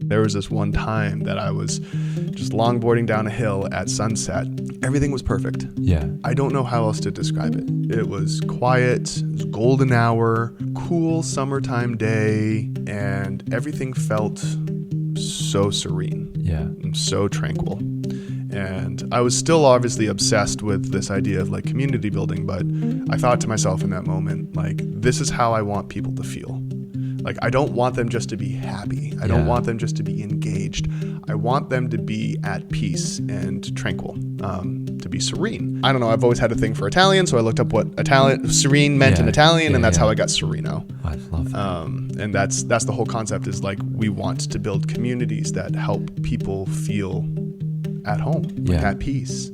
There was this one time that I was just longboarding down a hill at sunset. Everything was perfect. Yeah. I don't know how else to describe it. It was quiet, it was golden hour, cool summertime day, and everything felt so serene. Yeah. And so tranquil. And I was still obviously obsessed with this idea of like community building, but I thought to myself in that moment, like, this is how I want people to feel. Like, I don't want them just to be happy. I don't want them just to be engaged. I want them to be at peace and tranquil, to be serene. I don't know. I've always had a thing for Italian, so I looked up what serene meant in Italian, and that's how I got Sereno. I love that. And that's the whole concept, is like, we want to build communities that help people feel at home, like at peace.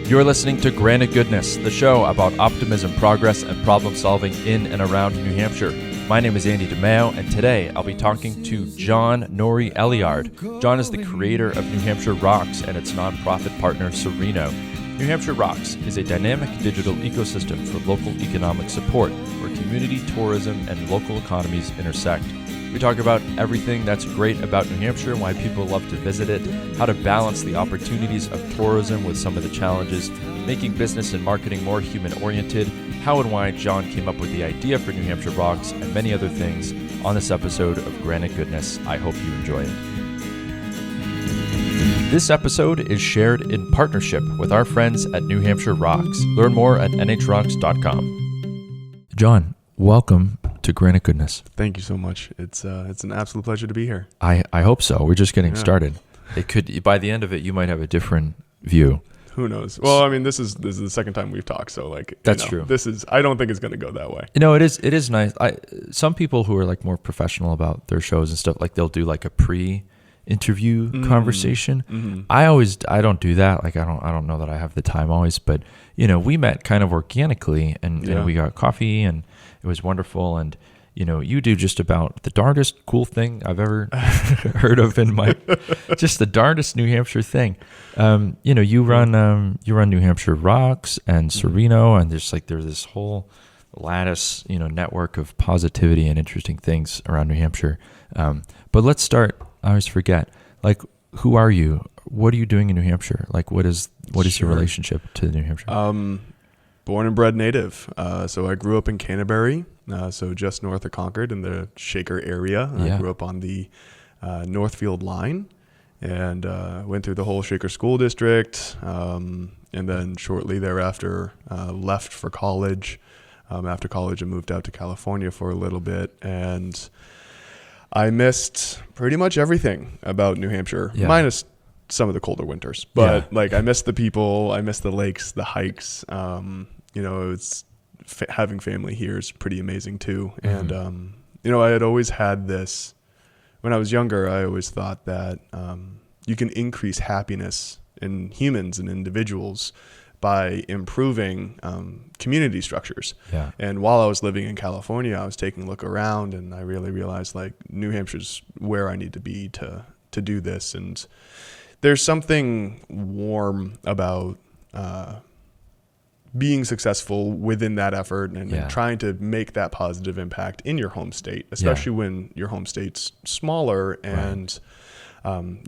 You're listening to Granite Goodness, the show about optimism, progress, and problem solving in and around New Hampshire. My name is Andy DeMeo, and today I'll be talking to Jon Noury-Elliard. Jon is the creator of New Hampshire Rocks and its nonprofit partner, Sereno. New Hampshire Rocks is a dynamic digital ecosystem for local economic support where community, tourism, and local economies intersect. We talk about everything that's great about New Hampshire, why people love to visit it, how to balance the opportunities of tourism with some of the challenges, making business and marketing more human-oriented, how and why Jon came up with the idea for New Hampshire Rocks, and many other things on this episode of Granite Goodness. I hope you enjoy it. This episode is shared in partnership with our friends at New Hampshire Rocks. Learn more at nhrocks.com. Jon, welcome to Granite Goodness. Thank you so much. It's an absolute pleasure to be here. I hope so. We're just getting started. It could, by the end of it, you might have a different view. Who knows? Well, I mean, this is the second time we've talked, so like, that's true. I don't think it's going to go that way. You know, it is nice. Some people who are like more professional about their shows and stuff, like they'll do like a pre-interview conversation. Mm-hmm. I don't do that. Like I don't know that I have the time always, but you know, we met kind of organically and we got coffee and it was wonderful. And you know, you do just about the darndest cool thing I've ever heard of in my, just the darndest New Hampshire thing. You know, you run New Hampshire Rocks and Sereno, and there's this whole lattice, you know, network of positivity and interesting things around New Hampshire. But let's start. I always forget. Like, who are you? What are you doing in New Hampshire? Like, what is your relationship to New Hampshire? Born and bred native. So I grew up in Canterbury, so just north of Concord in the Shaker area. I grew up on the Northfield line and went through the whole Shaker school district. And then shortly thereafter, left for college. After college, I moved out to California for a little bit, and I missed pretty much everything about New Hampshire, minus some of the colder winters. But like, I missed the people, I missed the lakes, the hikes. You know, it's having family here is pretty amazing too. Mm-hmm. And you know, I had always had this when I was younger. I always thought that you can increase happiness in humans and individuals by improving community structures. Yeah. And while I was living in California, I was taking a look around, and I really realized like New Hampshire's where I need to be to do this. And there's something warm about being successful within that effort and trying to make that positive impact in your home state, especially when your home state's smaller and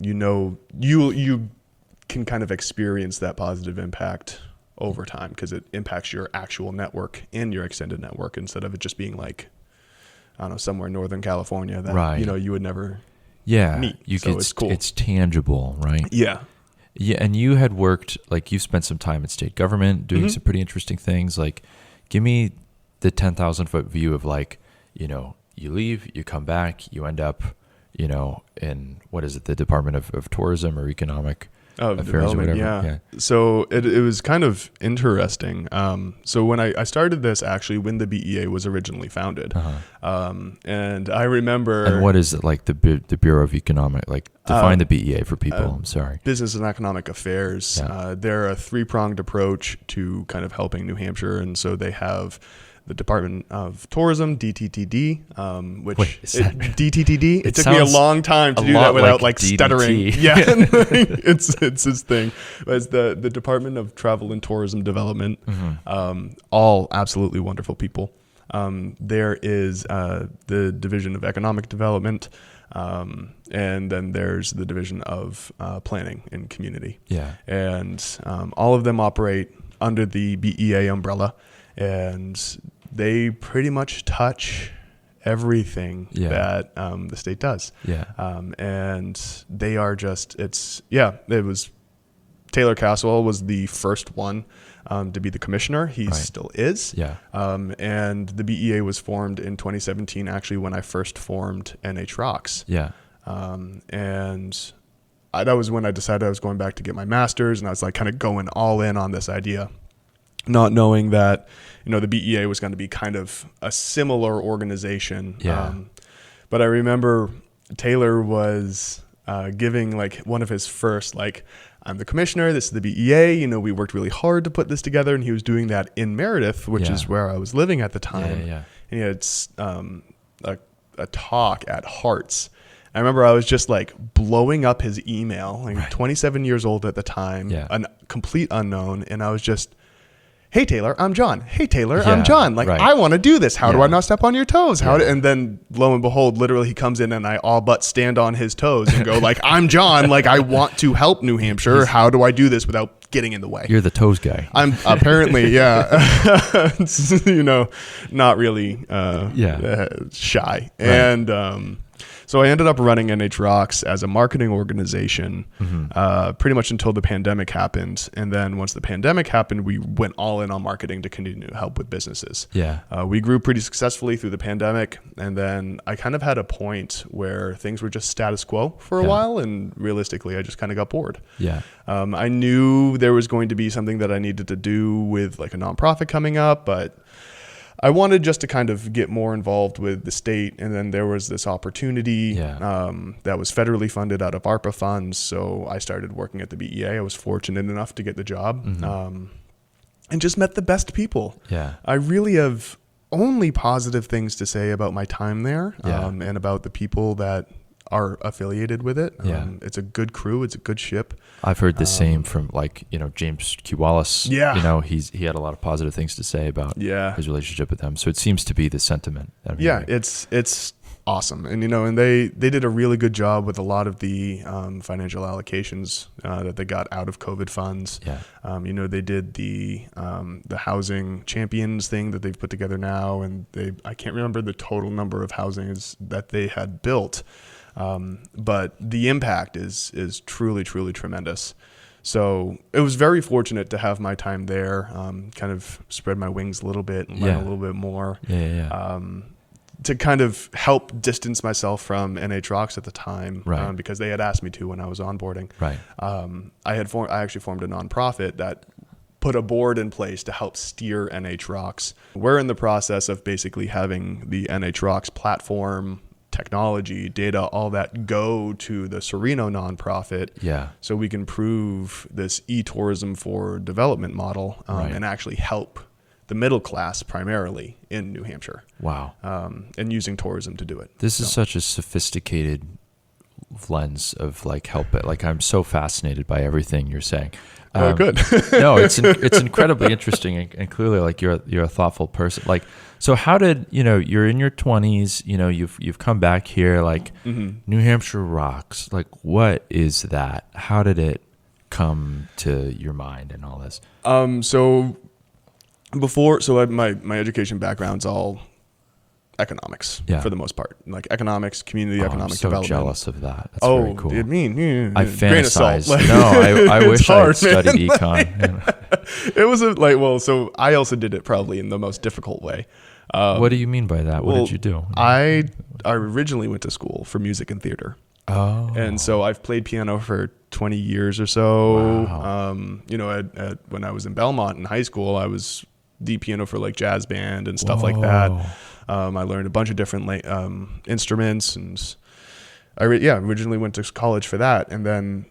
you know, you can kind of experience that positive impact over time because it impacts your actual network and your extended network instead of it just being like, I don't know, somewhere in Northern California that you know, you would never meet. It's cool. It's tangible, right? Yeah. Yeah, and you had worked, like, you spent some time in state government doing some pretty interesting things. Like, give me the 10,000-foot view of, like, you know, you leave, you come back, you end up, you know, in, what is it, the Department of Tourism or Economic Affairs or whatever. Yeah. So it was kind of interesting. So when I started this, actually, when the BEA was originally founded, and I remember. And what is it, like the Bureau of Economic, like define the BEA for people? I'm sorry. Business and Economic Affairs. They're a three-pronged approach to kind of helping New Hampshire, and so they have the Department of Tourism, DTTD, which Wait, is that- DTTD. It took me a sounds long time to a do lot that without like stuttering. DDT. Yeah, it's his thing. It's the Department of Travel and Tourism Development. All absolutely wonderful people. There is the Division of Economic Development, and then there's the Division of Planning and Community. Yeah. And all of them operate under the BEA umbrella, and they pretty much touch everything that the state does. Yeah. And they are just, it was Taylor Caswell was the first one to be the commissioner. He still is. Yeah. And the BEA was formed in 2017, actually, when I first formed NH Rocks. Yeah. And that was when I decided I was going back to get my master's, and I was like kind of going all in on this idea, not knowing that, the BEA was going to be kind of a similar organization. Yeah. But I remember Taylor was giving like one of his first, like, I'm the commissioner, this is the BEA, we worked really hard to put this together, and he was doing that in Meredith, which is where I was living at the time. Yeah. And he had a talk at Hearts. I remember I was just like blowing up his email, like 27 years old at the time, a complete unknown. And I was just, hey, Taylor, I'm John. Hey, Taylor, I'm John. Like, I want to do this. How do I not step on your toes? And then lo and behold, literally he comes in and I all but stand on his toes and go like, I'm John. Like, I want to help New Hampshire. How do I do this without getting in the way? You're the toes guy. I'm apparently, not really shy. Right. And so I ended up running NH Rocks as a marketing organization pretty much until the pandemic happened. And then once the pandemic happened, we went all in on marketing to continue to help with businesses. Yeah. We grew pretty successfully through the pandemic. And then I kind of had a point where things were just status quo for a while. And realistically, I just kind of got bored. Yeah. I knew there was going to be something that I needed to do with like a nonprofit coming up, but I wanted just to kind of get more involved with the state. And then there was this opportunity that was federally funded out of ARPA funds. So I started working at the BEA. I was fortunate enough to get the job and just met the best people. Yeah. I really have only positive things to say about my time there and about the people that are affiliated with it. It's a good crew. It's a good ship. I've heard the same from James Q. Wallace. Yeah. He had a lot of positive things to say about his relationship with them. So it seems to be the sentiment. It's awesome. And, and they did a really good job with a lot of the financial allocations that they got out of COVID funds. Yeah. They did the housing champions thing that they've put together now. And I can't remember the total number of housings that they had built. But the impact is truly, truly tremendous. So it was very fortunate to have my time there, kind of spread my wings a little bit and learn a little bit more. To kind of help distance myself from NH Rocks at the time, because they had asked me to when I was onboarding. Right. I actually formed a nonprofit that put a board in place to help steer NH Rocks. We're in the process of basically having the NH Rocks platform, technology, data, all that go to the Sereno nonprofit. So we can prove this e-tourism for development model and actually help the middle class primarily in New Hampshire. Wow. And using tourism to do it. This is such a sophisticated lens of help it. I'm so fascinated by everything you're saying. Good. No, it's incredibly interesting and clearly you're a thoughtful person. So how did, you're in your 20s, you've come back here, New Hampshire Rocks, what is that? How did it come to your mind and all this? My education background's all economics for the most part, economics, community economic development. I'm so jealous of that. That's very cool. I fantasize. I wish I had studied econ. It was so I also did it probably in the most difficult way. What do you mean by that? What did you do? I originally went to school for music and theater. Oh. And so I've played piano for 20 years or so. Wow. When I was in Belmont in high school, I was the piano for jazz band and stuff like that. I learned a bunch of different instruments, and I originally went to college for that. And then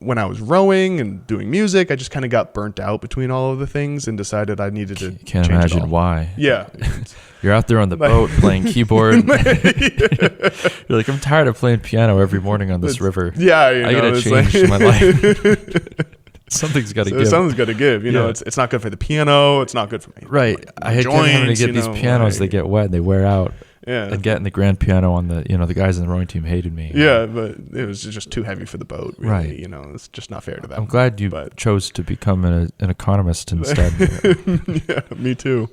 when I was rowing and doing music, I just kind of got burnt out between all of the things and decided I needed to Can't change imagine it all. why. Yeah. You're out there on the boat playing keyboard. You're like, I'm tired of playing piano every morning on this river. Yeah. I got to change my life. Something's got to give. Something's got to give. You know, it's not good for the piano. It's not good for me. Right. I hate having to get these pianos. They get wet. They wear out. Yeah. And getting the grand piano on the, the guys in the rowing team hated me. Yeah, but it was just too heavy for the boat. Really. Right. It's just not fair to them. I'm glad you chose to become an economist instead. Yeah, me too.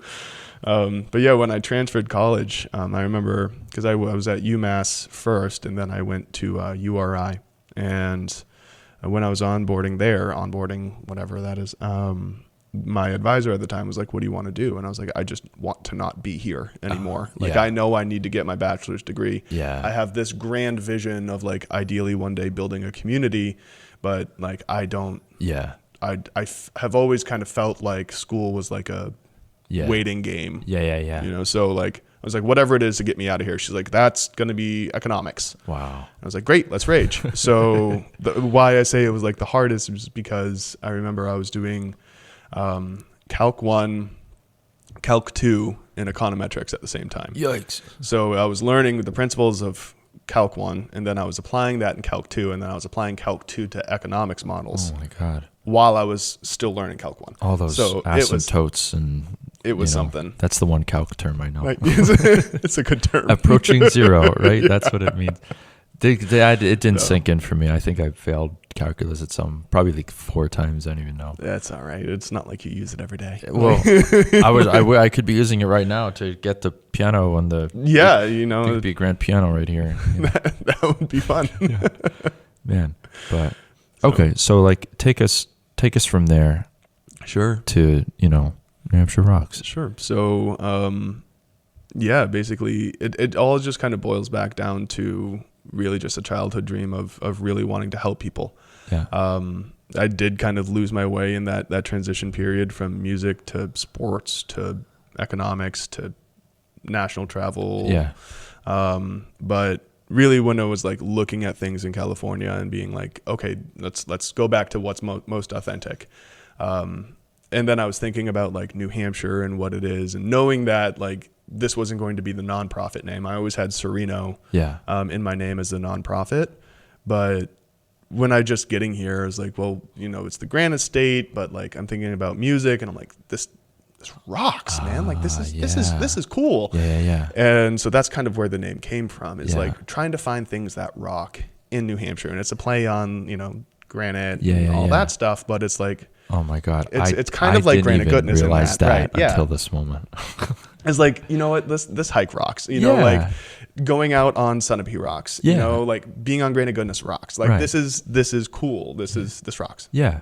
But yeah, when I transferred college, I remember because I was at UMass first, and then I went to URI. And when I was onboarding, whatever that is, my advisor at the time was like, what do you want to do? And I was like, I just want to not be here anymore. I know I need to get my bachelor's degree. Yeah. I have this grand vision of like ideally one day building a community, but like I don't. Yeah. I have always kind of felt like school was like a waiting game. Yeah. So like I was like, whatever it is to get me out of here. She's like, that's going to be economics. Wow. I was like, great, let's rage. So why I say it was like the hardest was because I remember I was doing Calc 1, Calc 2, and econometrics at the same time. Yikes. So I was learning the principles of Calc 1, and then I was applying that in Calc 2, and then I was applying Calc 2 to economics models. Oh my God. While I was still learning Calc 1. All those asymptotes and... It was something. That's the one calc term I know. Right. It's a good term. Approaching zero, right? That's what it means. It didn't sink in for me. I think I failed calculus at probably like 4 times. I don't even know. That's all right. It's not like you use it every day. Well, I could be using it right now to get the piano on the. Yeah, It could be a grand piano right here. That would be fun. Yeah. Man, but okay. So like, take us from there. Sure. To New Hampshire rocks. Sure. So, basically it all just kind of boils back down to really just a childhood dream of really wanting to help people. Yeah. I did kind of lose my way in that transition period from music to sports to economics to national travel. Yeah. But really when I was like looking at things in California and being like, okay, let's go back to what's most authentic. And then I was thinking about like New Hampshire and what it is, and knowing that like this wasn't going to be the nonprofit name. I always had Sereno in my name as the nonprofit. But when I just getting here, I was like, well, it's the Granite State, but like I'm thinking about music, and I'm like, this rocks, man. Like this is cool. Yeah. And so that's kind of where the name came from. Is like trying to find things that rock in New Hampshire, and it's a play on granite and all that stuff. But it's like, oh my God, it's kind of like Granite Goodness in that, right? Until this moment. It's like, what, this hike rocks, like going out on Sunapee rocks, like being on Granite Goodness rocks. Like this is cool. This rocks. Yeah.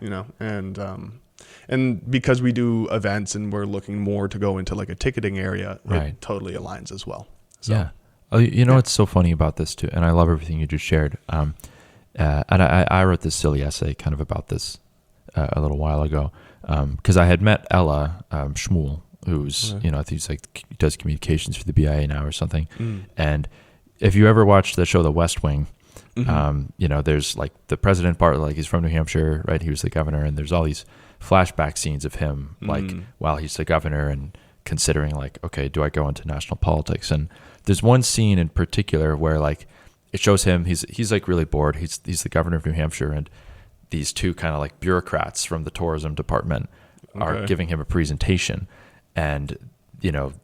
And because we do events and we're looking more to go into like a ticketing area, it totally aligns as well. So. Yeah. Oh, what's so funny about this too, and I love everything you just shared. And I wrote this silly essay kind of about this a little while ago, because I had met Ella Schmuel, who's I think he's like does communications for the BIA now or something. And if you ever watched the show The West Wing, there's like the president part, like he's from New Hampshire, right? He was the governor, and there's all these flashback scenes of him like while he's the governor and considering like, okay, do I go into national politics? And there's one scene in particular where like it shows him he's like really bored. He's the governor of New Hampshire, and these two kind of like bureaucrats from the tourism department are giving him a presentation, and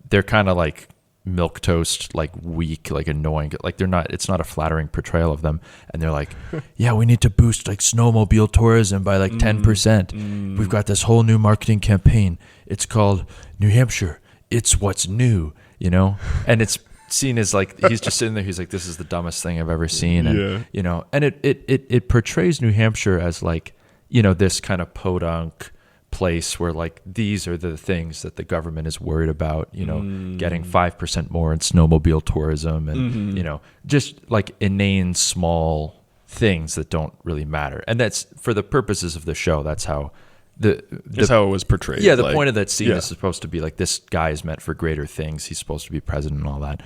they're kind of like milquetoast, like weak, like annoying, like it's not a flattering portrayal of them, and they're like, yeah, we need to boost like snowmobile tourism by like 10%. We've got this whole new marketing campaign. It's called New Hampshire, it's what's new, and it's seen as like he's just sitting there, he's like, this is the dumbest thing I've ever seen. And and it portrays New Hampshire as like this kind of podunk place where like these are the things that the government is worried about, getting 5% more in snowmobile tourism and just like inane small things that don't really matter. And that's for the purposes of the show, that's how that's how it was portrayed. Yeah, the point of that scene is supposed to be like, this guy is meant for greater things. He's supposed to be president and all that.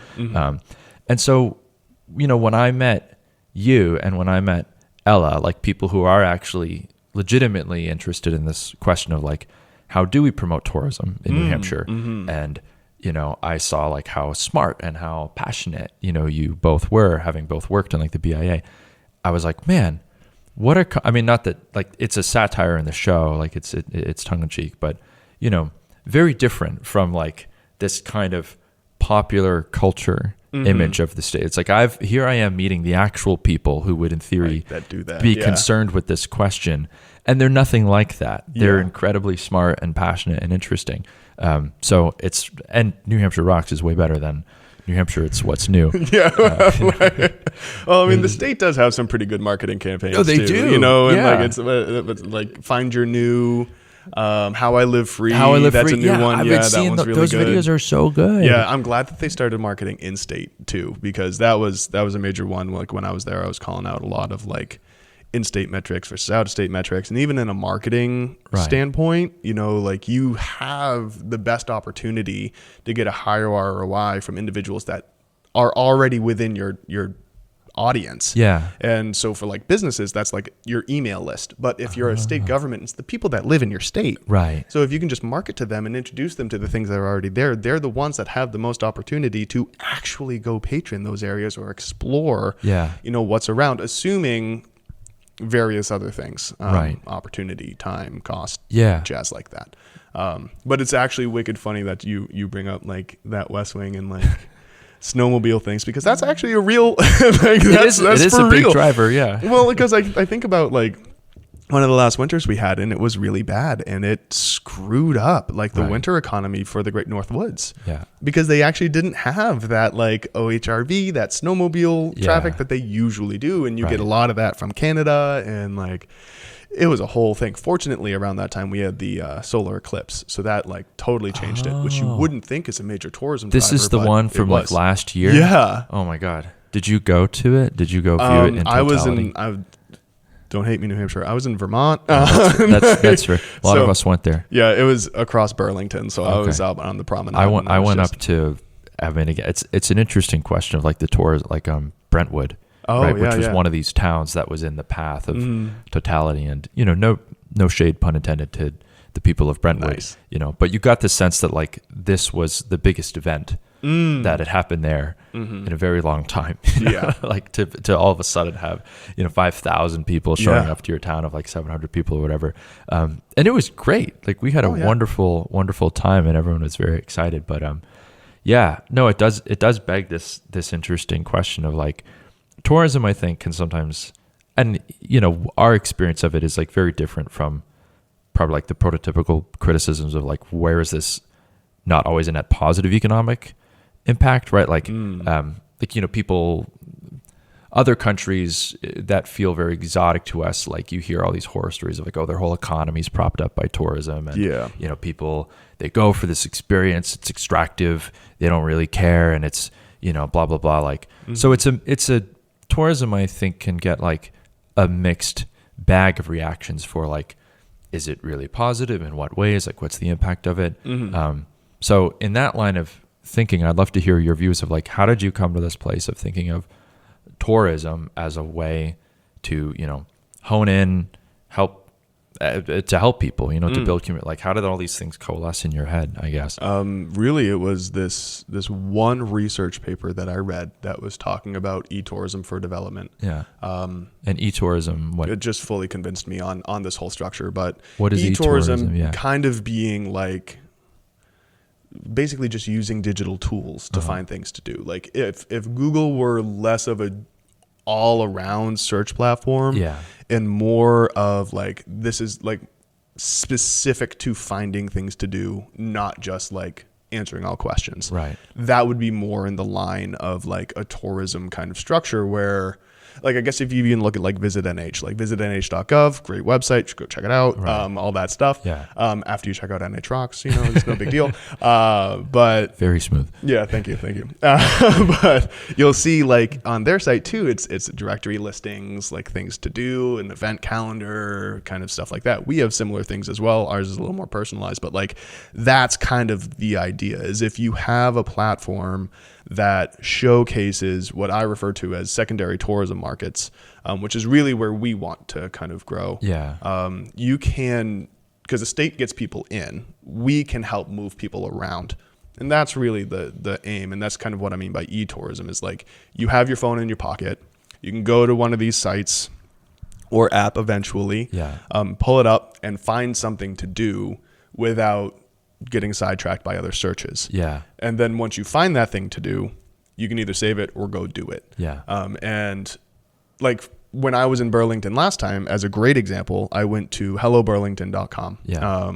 And so, when I met you and when I met Ella, like people who are actually legitimately interested in this question of like, how do we promote tourism in New Hampshire? And, you know, I saw like how smart and how passionate, you know, you both were, having both worked on like the BIA. I was like, man, I mean, not that like it's a satire in the show, like it's tongue in cheek, but, you know, very different from like this kind of popular culture image of the state. It's like here I am meeting the actual people who would in theory be concerned with this question, and they're nothing like that. They're incredibly smart and passionate and interesting. So and New Hampshire Rocks is way better than New Hampshire It's What's New. Well, I mean, the state does have some pretty good marketing campaigns. Oh, they too, do. You know, and like it's like Find Your New. How I Live Free. That's a new one. I've been that seeing one's really those good. Videos are so good. Yeah, I'm glad that they started marketing in state too, because that was a major one. Like when I was there, I was calling out a lot of like in-state metrics versus out-of-state metrics, and even in a marketing standpoint, you know, like you have the best opportunity to get a higher ROI from individuals that are already within your audience. Yeah. And so for like businesses, that's like your email list. But if you're a state government, it's the people that live in your state. Right. So if you can just market to them and introduce them to the things that are already there, they're the ones that have the most opportunity to actually go patron those areas or explore, you know, what's around, assuming various other things, opportunity, time, cost, jazz like that. But it's actually wicked funny that you bring up like that West Wing and like snowmobile things, because that's actually a real like that's it is for a real. Big driver. Well, because I think about like one of the last winters we had, and it was really bad, and it screwed up like the winter economy for the Great North Woods. Because they actually didn't have that like OHRV, that snowmobile traffic that they usually do, and you get a lot of that from Canada, and like it was a whole thing. Fortunately, around that time we had the solar eclipse, so that like totally changed it, which you wouldn't think is a major tourism driver. This is the one from like last year. Oh my God! Did you go to it? Did you go view it in totality? Don't hate me, New Hampshire. I was in Vermont. That's right. A lot of us went there. Yeah, it was across Burlington, so I was out on the promenade. I went up to. I mean, again, it's an interesting question of like the tours, like Brentwood. Which was one of these towns that was in the path of totality, and you know, no shade, pun intended, to the people of Brentwood. You know, but you got the sense that like this was the biggest event that had happened there in a very long time. Like to all of a sudden have 5,000 people showing up to your town of like 700 people or whatever, and it was great. Like we had a wonderful time, and everyone was very excited. But it does beg this interesting question of like. Tourism, I think, can sometimes, and our experience of it is like very different from probably like the prototypical criticisms of like, where is this not always a net positive economic impact, right? Like, people, other countries that feel very exotic to us, like you hear all these horror stories of like, oh, their whole economy is propped up by tourism, and people, they go for this experience, it's extractive, they don't really care, and it's blah blah blah. Like, so it's a tourism, I think, can get like a mixed bag of reactions for like, is it really positive? In what ways? Like, what's the impact of it? So in that line of thinking, I'd love to hear your views of like, how did you come to this place of thinking of tourism as a way to, hone in, to help people, to build community? Like, how did all these things coalesce in your head, I guess? Really, it was this one research paper that I read that was talking about e-tourism for development. And e-tourism, what? It just fully convinced me on this whole structure. But what is e-tourism? Kind of being like basically just using digital tools to find things to do. Like if Google were less of a all-around search platform and more of like, this is like specific to finding things to do, not just like answering all questions. Right. That would be more in the line of like a tourism kind of structure where, like, I guess if you even look at like Visit NH, like visitnh.gov, great website, go check it out, all that stuff. After you check out NH Rocks, it's no big deal. But very smooth. Yeah, thank you. But you'll see like on their site too, it's directory listings, like things to do, an event calendar, kind of stuff like that. We have similar things as well. Ours is a little more personalized, but like that's kind of the idea idea, is if you have a platform that showcases what I refer to as secondary tourism markets, which is really where we want to kind of grow. Yeah. You can, because the state gets people in, we can help move people around. And that's really the aim. And that's kind of what I mean by e-tourism, is like you have your phone in your pocket. You can go to one of these sites or app eventually, pull it up and find something to do without getting sidetracked by other searches. Yeah. And then once you find that thing to do, you can either save it or go do it. Yeah. And like when I was in Burlington last time, as a great example, I went to helloburlington.com. Yeah.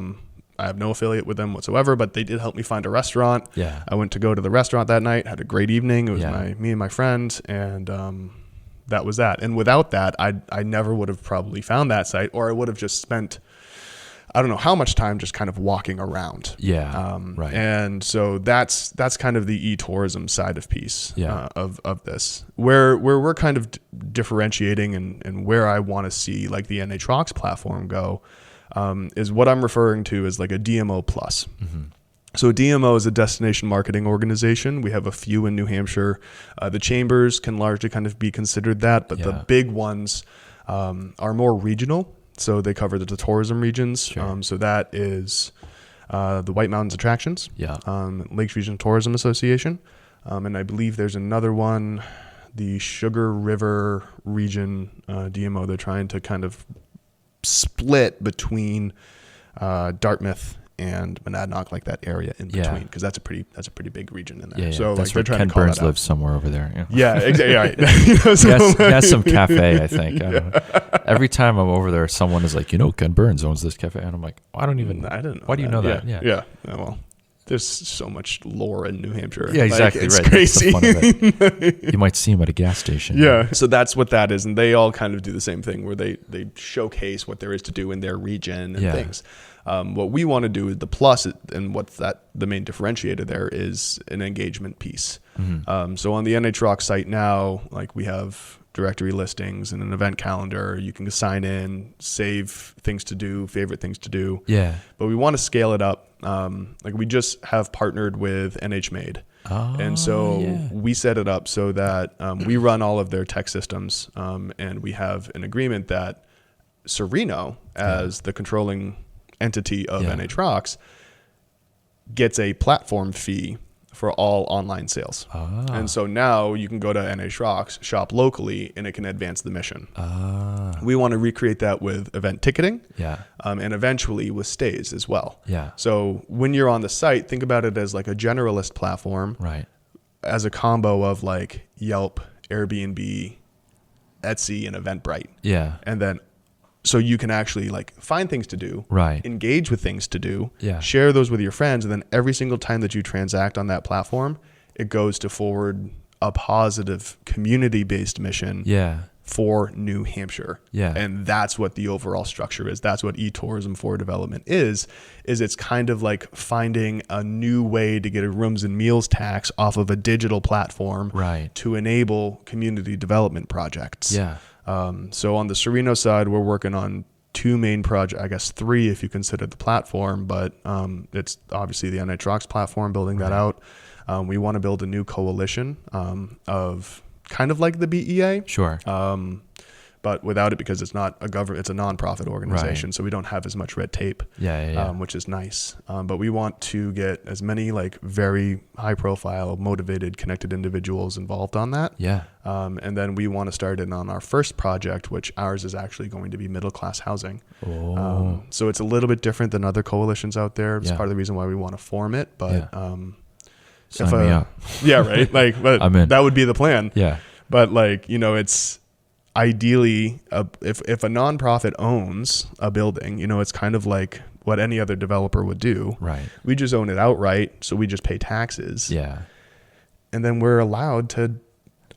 I have no affiliate with them whatsoever, but they did help me find a restaurant. Yeah. I went to go to the restaurant that night, had a great evening. It was me and my friend, and that was that. And without that, I never would have probably found that site, or I would have just spent, I don't know how much time just kind of walking around. Yeah. Right. And so that's kind of the e-tourism side of piece of this, where we're kind of differentiating and where I want to see like the NH Rocks platform go, is what I'm referring to as like a DMO plus. Mm-hmm. So DMO is a destination marketing organization. We have a few in New Hampshire. The chambers can largely kind of be considered that, but the big ones are more regional. So they cover the tourism regions. Sure. So that is the White Mountains Attractions, Lakes Region Tourism Association. And I believe there's another one, the Sugar River Region DMO. They're trying to kind of split between Dartmouth and Monadnock, like that area in between, because that's a pretty big region in there. Yeah, so that's like they're where trying Ken to call Burns that out. lives somewhere over there. Yeah, exactly. Right. He has some cafe, I think. I don't know. Every time I'm over there, someone is like, Ken Burns owns this cafe, and I'm like, I didn't know. Why do you know that? Yeah. Oh, well, there's so much lore in New Hampshire. Yeah, exactly. It's right. crazy. That's the fun of it. You might see him at a gas station. Yeah. So that's what that is, and they all kind of do the same thing, where they showcase what there is to do in their region and things. What we want to do is the plus, and what's the main differentiator there is an engagement piece. Mm-hmm. So on the NH Rock site now, like we have directory listings and an event calendar. You can sign in, save things to do, favorite things to do. Yeah. But we want to scale it up. Like we just have partnered with NH Made. And so we set it up so that we run all of their tech systems, and we have an agreement that Sereno, as the controlling entity of NH Rocks, gets a platform fee for all online sales. And so now you can go to NH Rocks, shop locally, and it can advance the mission. We want to recreate that with event ticketing, and eventually with stays as well. So when you're on the site, think about it as like a generalist platform, right? As a combo of like Yelp, Airbnb, Etsy, and Eventbrite. And then so you can actually like find things to do, engage with things to do, share those with your friends, and then every single time that you transact on that platform, it goes to forward a positive community-based mission for New Hampshire. And that's what the overall structure is. That's what eTourism for Development is it's kind of like finding a new way to get a rooms and meals tax off of a digital platform to enable community development projects. So on the Sereno side, we're working on two main projects, I guess three if you consider the platform, but it's obviously the NH Rocks platform, building that out. We want to build a new coalition of kind of like the BEA. But without it, because it's not a government, it's a nonprofit organization, so we don't have as much red tape, which is nice. But we want to get as many like very high profile, motivated, connected individuals involved on that. And then we want to start in on our first project, which ours is actually going to be middle class housing. So it's a little bit different than other coalitions out there. It's part of the reason why we want to form it. But sign me up. Right. Like, but I'm in. That would be the plan. But like, it's ideally, if a nonprofit owns a building, it's kind of like what any other developer would do. We just own it outright, so we just pay taxes. And then we're allowed to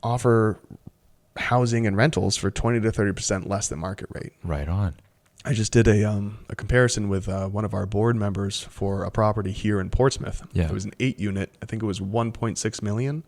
offer housing and rentals for 20 to 30% less than market rate. Right on. I just did a comparison with one of our board members for a property here in Portsmouth. It was an 8-unit. I think it was 1.6 million.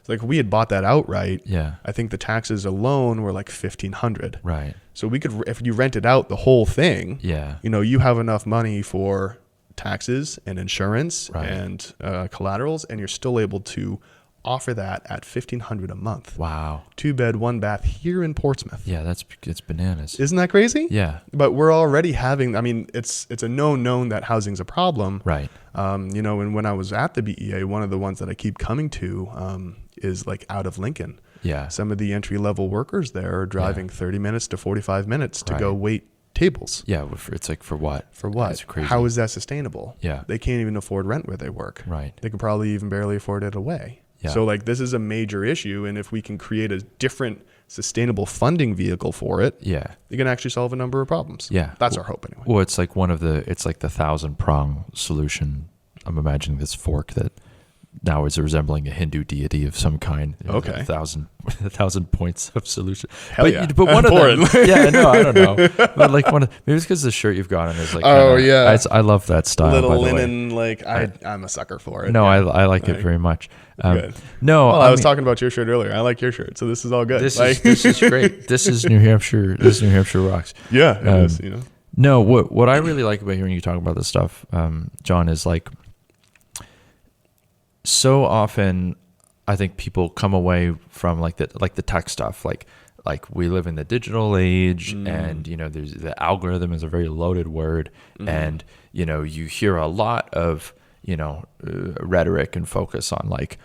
So like we had bought that outright. I think the taxes alone were like $1,500. So we could, if you rented out the whole thing, you have enough money for taxes and insurance and collaterals, and you're still able to offer that at $1,500 a month. Wow. 2-bed, 1-bath here in Portsmouth. Yeah, it's bananas. Isn't that crazy? Yeah. But we're already having, I mean, it's a known that housing's a problem. Right. You know, and when I was at the BEA, one of the ones that I keep coming to is like out of Lincoln. Yeah. Some of the entry-level workers there are driving 30 minutes to 45 minutes to go wait tables. Yeah, it's like for what? For what? That's crazy. How is that sustainable? Yeah. They can't even afford rent where they work. Right. They can probably even barely afford it away. Yeah. So like this is a major issue, and if we can create a different sustainable funding vehicle for it, you can actually solve a number of problems. Yeah. That's our hope anyway. Well, it's like it's like the 1,000-prong solution. I'm imagining this fork that now is resembling a Hindu deity of some kind. Okay. 1,000 points of solution. Hell but, yeah. but one of them, no, I don't know. But like maybe it's because the shirt you've got on is like, I love that style. Little by the linen, way. like I'm a sucker for it. No, I like it very much. Good. No, well, I was talking about your shirt earlier. I like your shirt, so this is all good. This is great. This is New Hampshire. This is New Hampshire rocks. Yeah, it is. You know. No, what I really like about hearing you talk about this stuff, John, is like so often I think people come away from like the tech stuff, like we live in the digital age, and you know there's the algorithm is a very loaded word, and you know you hear a lot of rhetoric and focus on like,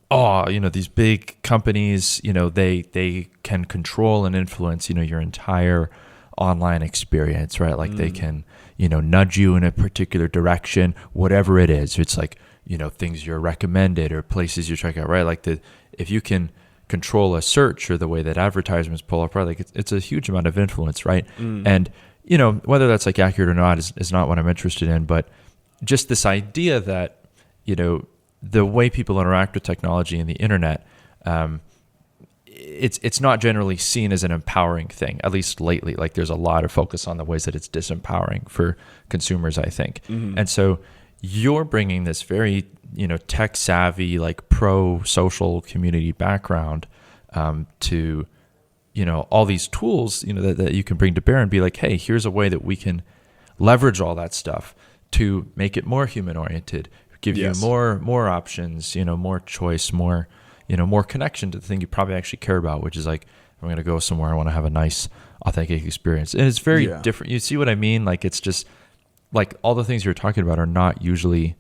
oh, you know, these big companies, you know, they can control and influence, you know, your entire online experience, right? Like they can, you know, nudge you in a particular direction, whatever it is. It's like, you know, things you're recommended or places you check out, right? Like if you can control a search or the way that advertisements pull up, right? Like it's a huge amount of influence, right? And, you know, whether that's like accurate or not is not what I'm interested in, but just this idea that, you know, the way people interact with technology and the internet, it's not generally seen as an empowering thing, at least lately. Like there's a lot of focus on the ways that it's disempowering for consumers, I think. And so you're bringing this very, you know, tech savvy, like pro social community background to, you know, all these tools, you know, that you can bring to bear and be like, hey, here's a way that we can leverage all that stuff to make it more human oriented, give you more options, you know, more choice, more, you know, more connection to the thing you probably actually care about, which is like, I'm going to go somewhere, I want to have a nice, authentic experience. And it's very different. You see what I mean? Like, it's just like all the things you're talking about are not usually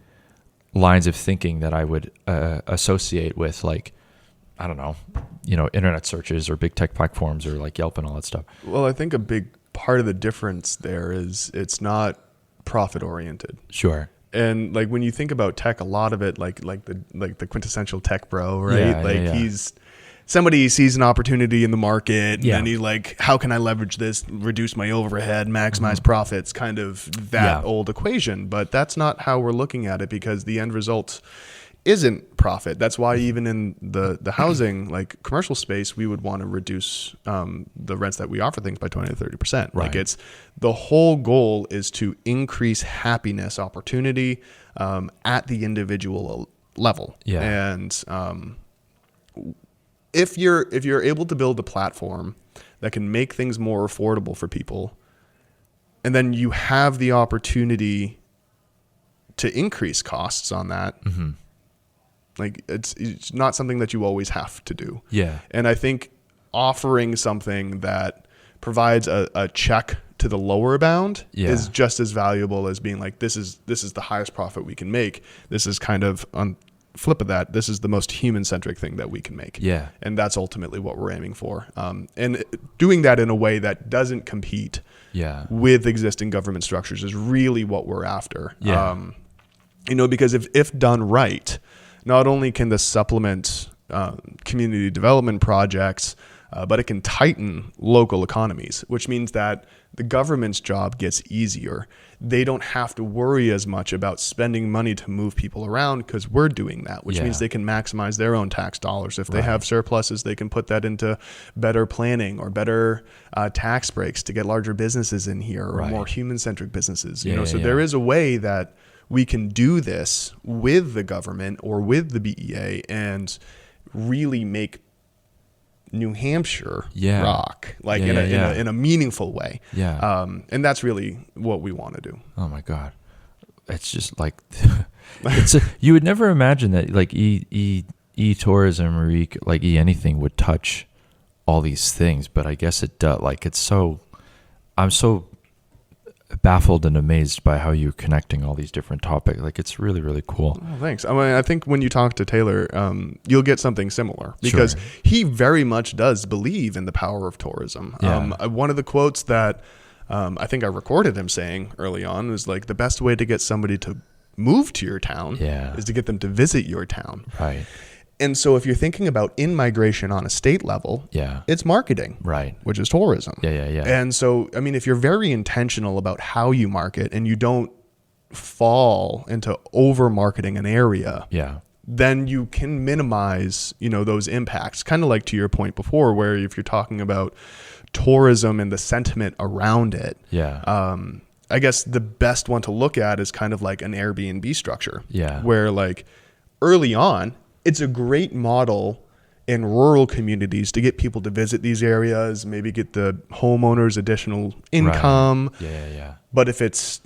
lines of thinking that I would associate with, like, I don't know, you know, internet searches or big tech platforms or like Yelp and all that stuff. Well, I think a big part of the difference there is it's not profit oriented. Sure. And like when you think about tech, a lot of it, like the quintessential tech bro, right? He's somebody sees an opportunity in the market, and he's like, how can I leverage this, reduce my overhead, maximize profits, kind of that old equation. But that's not how we're looking at it, because the end result isn't profit. That's why even in the housing, like commercial space, we would want to reduce the rents that we offer things by 20 to 30%. Right. Like it's the whole goal is to increase happiness, opportunity at the individual level. Yeah. And if you're able to build a platform that can make things more affordable for people, and then you have the opportunity to increase costs on that, like it's not something that you always have to do. Yeah. And I think offering something that provides a check to the lower bound is just as valuable as being like, this is the highest profit we can make. This is kind of on flip of that, this is the most human-centric thing that we can make. Yeah. And that's ultimately what we're aiming for. And doing that in a way that doesn't compete with existing government structures is really what we're after. Yeah. You know, because if done right, not only can this supplement community development projects, but it can tighten local economies, which means that the government's job gets easier. They don't have to worry as much about spending money to move people around, because we're doing that, which means they can maximize their own tax dollars. If they have surpluses, they can put that into better planning or better tax breaks to get larger businesses in here, or more human-centric businesses. You know, so there is a way that we can do this with the government or with the BEA and really make New Hampshire rock, like in a meaningful way. Yeah. And that's really what we want to do. Oh my God. it's just like you would never imagine that like e-tourism or like anything would touch all these things, but I guess it does. Like I'm so baffled and amazed by how you're connecting all these different topics. Like it's really, really cool. Oh, thanks. I mean, I think when you talk to Taylor, you'll get something similar because he very much does believe in the power of tourism. Yeah. One of the quotes that I think I recorded him saying early on was like, the best way to get somebody to move to your town is to get them to visit your town. Right. And so if you're thinking about in-migration on a state level, it's marketing, right, which is tourism. Yeah. And so, I mean, if you're very intentional about how you market and you don't fall into over-marketing an area, then you can minimize, those impacts. Kind of like to your point before, where if you're talking about tourism and the sentiment around it, I guess the best one to look at is kind of like an Airbnb structure, where like early on, it's a great model in rural communities to get people to visit these areas, maybe get the homeowners additional income. Right. But if it's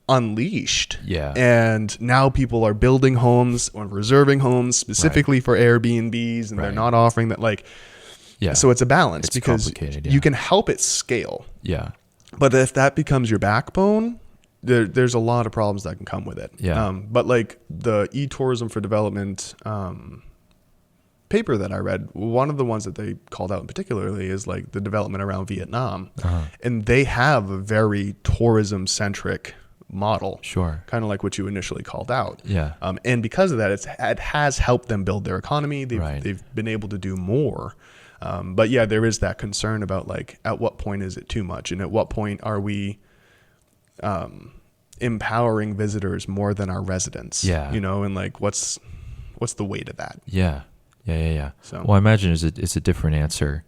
unleashed and now people are building homes or reserving homes specifically for Airbnbs and they're not offering that, like, so it's a balance. It's because you can help it scale. But if that becomes your backbone, there's a lot of problems that can come with it. But like the e-tourism for development paper that I read, one of the ones that they called out in particularly is like the development around Vietnam. And they have a very tourism centric model. Kind of like what you initially called out. And because of that, it has helped them build their economy. They've been able to do more. But there is that concern about like, at what point is it too much? And at what point are we empowering visitors more than our residents, and like what's the weight of that? So, well, I imagine it's a different answer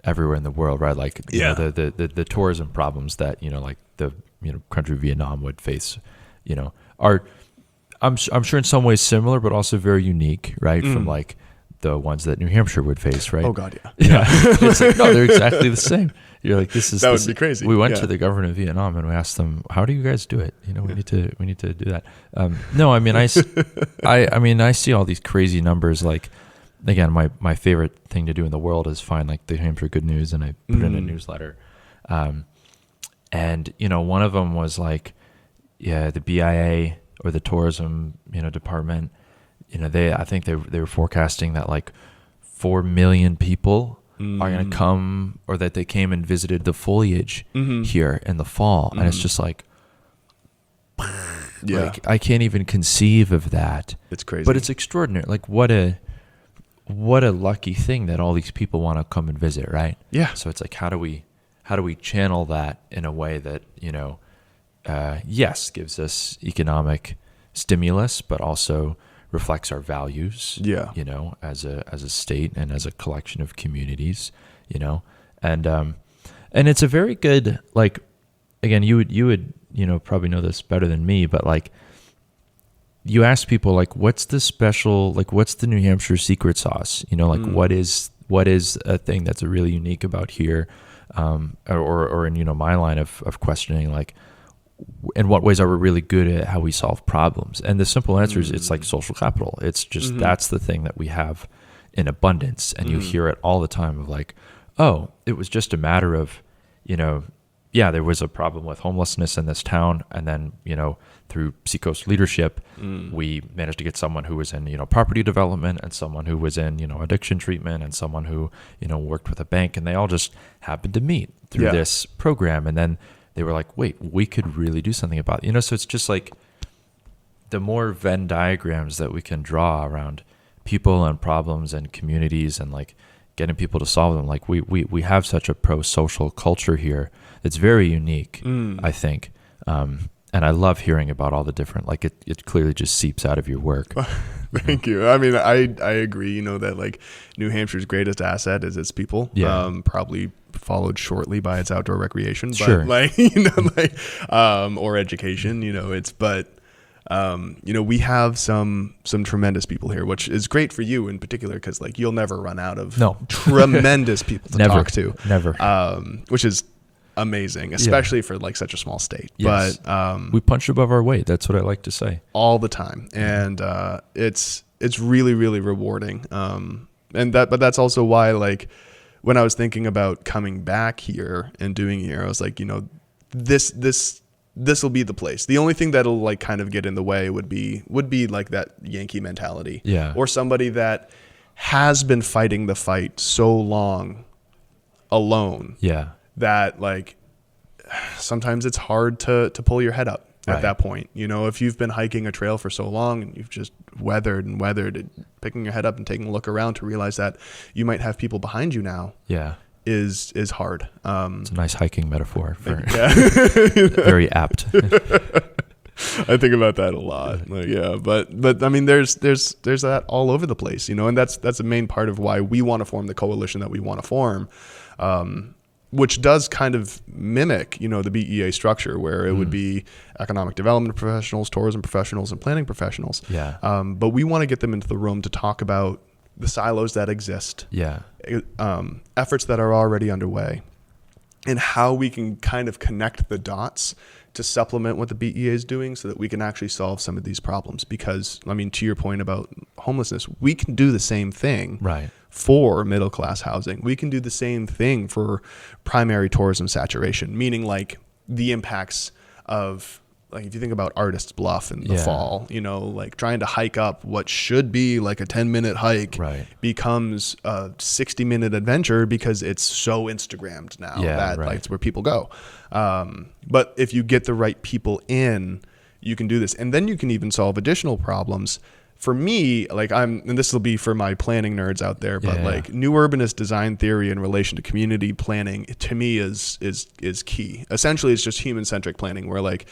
everywhere in the world, right? Like, you know, the tourism problems that, like the, country of Vietnam would face, are, I'm sure in some ways similar, but also very unique, right? From like the ones that New Hampshire would face, right? Oh God, yeah. It's like, no, they're exactly the same. You're like, would be crazy. We went to the government of Vietnam and we asked them, how do you guys do it? We need to do that. No, I mean, I see all these crazy numbers. Like, again, my favorite thing to do in the world is find like the New Hampshire Good News, and I put in a newsletter. And one of them was like, the BIA or the tourism, department, I think they were forecasting that like 4 million people are going to come, or that they came and visited the foliage here in the fall. And it's just like, like, I can't even conceive of that. It's crazy. But it's extraordinary. Like what a lucky thing that all these people want to come and visit, right? Yeah. So it's like, how do we channel that in a way that, yes, gives us economic stimulus, but also reflects our values, as a state and as a collection of communities, and it's a very good, like, again, you would probably know this better than me, but like, you ask people like, what's the special, like, what's the New Hampshire secret sauce? Like, what is a thing that's really unique about here, or in my line of questioning, like, in what ways are we really good at how we solve problems? And the simple answer is it's like social capital. It's just that's the thing that we have in abundance. And you hear it all the time of like, oh, it was just a matter of, there was a problem with homelessness in this town. And then, through Seacoast leadership, we managed to get someone who was in, property development, and someone who was in, addiction treatment, and someone who, worked with a bank. And they all just happened to meet through this program. And then they were like, wait, we could really do something about it. So it's just like the more Venn diagrams that we can draw around people and problems and communities and like getting people to solve them. Like we have such a pro-social culture here. It's very unique, I think. And I love hearing about all the different, like it clearly just seeps out of your work. Thank you. I mean, I agree, that like New Hampshire's greatest asset is its people. Probably followed shortly by its outdoor recreation, but like, or education, we have some tremendous people here, which is great for you in particular, because like you'll never run out of tremendous people to talk to. Never. Which is amazing, especially for like such a small state. Yes. But we punch above our weight. That's what I like to say. All the time. And it's really, really rewarding. But that's also why, like, when I was thinking about coming back here and doing here, I was like, this will be the place. The only thing that'll like kind of get in the way would be like that Yankee mentality. Yeah. Or somebody that has been fighting the fight so long alone. Yeah. That like sometimes it's hard to pull your head up at that point. If you've been hiking a trail for so long and you've just weathered and picking your head up and taking a look around to realize that you might have people behind you now. Yeah. Is hard. It's a nice hiking metaphor for yeah. very apt. I think about that a lot. Like, yeah, but I mean, there's that all over the place, and that's a main part of why we want to form the coalition that we want to form, which does kind of mimic, the BEA structure, where it would be economic development professionals, tourism professionals, and planning professionals. Yeah. But we want to get them into the room to talk about the silos that exist. Yeah. Efforts that are already underway, and how we can kind of connect the dots to supplement what the BEA is doing so that we can actually solve some of these problems. Because, I mean, to your point about homelessness, we can do the same thing for middle-class housing. We can do the same thing for primary tourism saturation, meaning like the impacts of, like, if you think about Artists Bluff in the fall, like trying to hike up what should be like a 10-minute hike becomes a 60-minute adventure because it's so Instagrammed now like it's where people go. But if you get the right people in, you can do this. And then you can even solve additional problems. For me, like and this will be for my planning nerds out there, but like new urbanist design theory in relation to community planning, to me is key. Essentially, it's just human-centric planning where like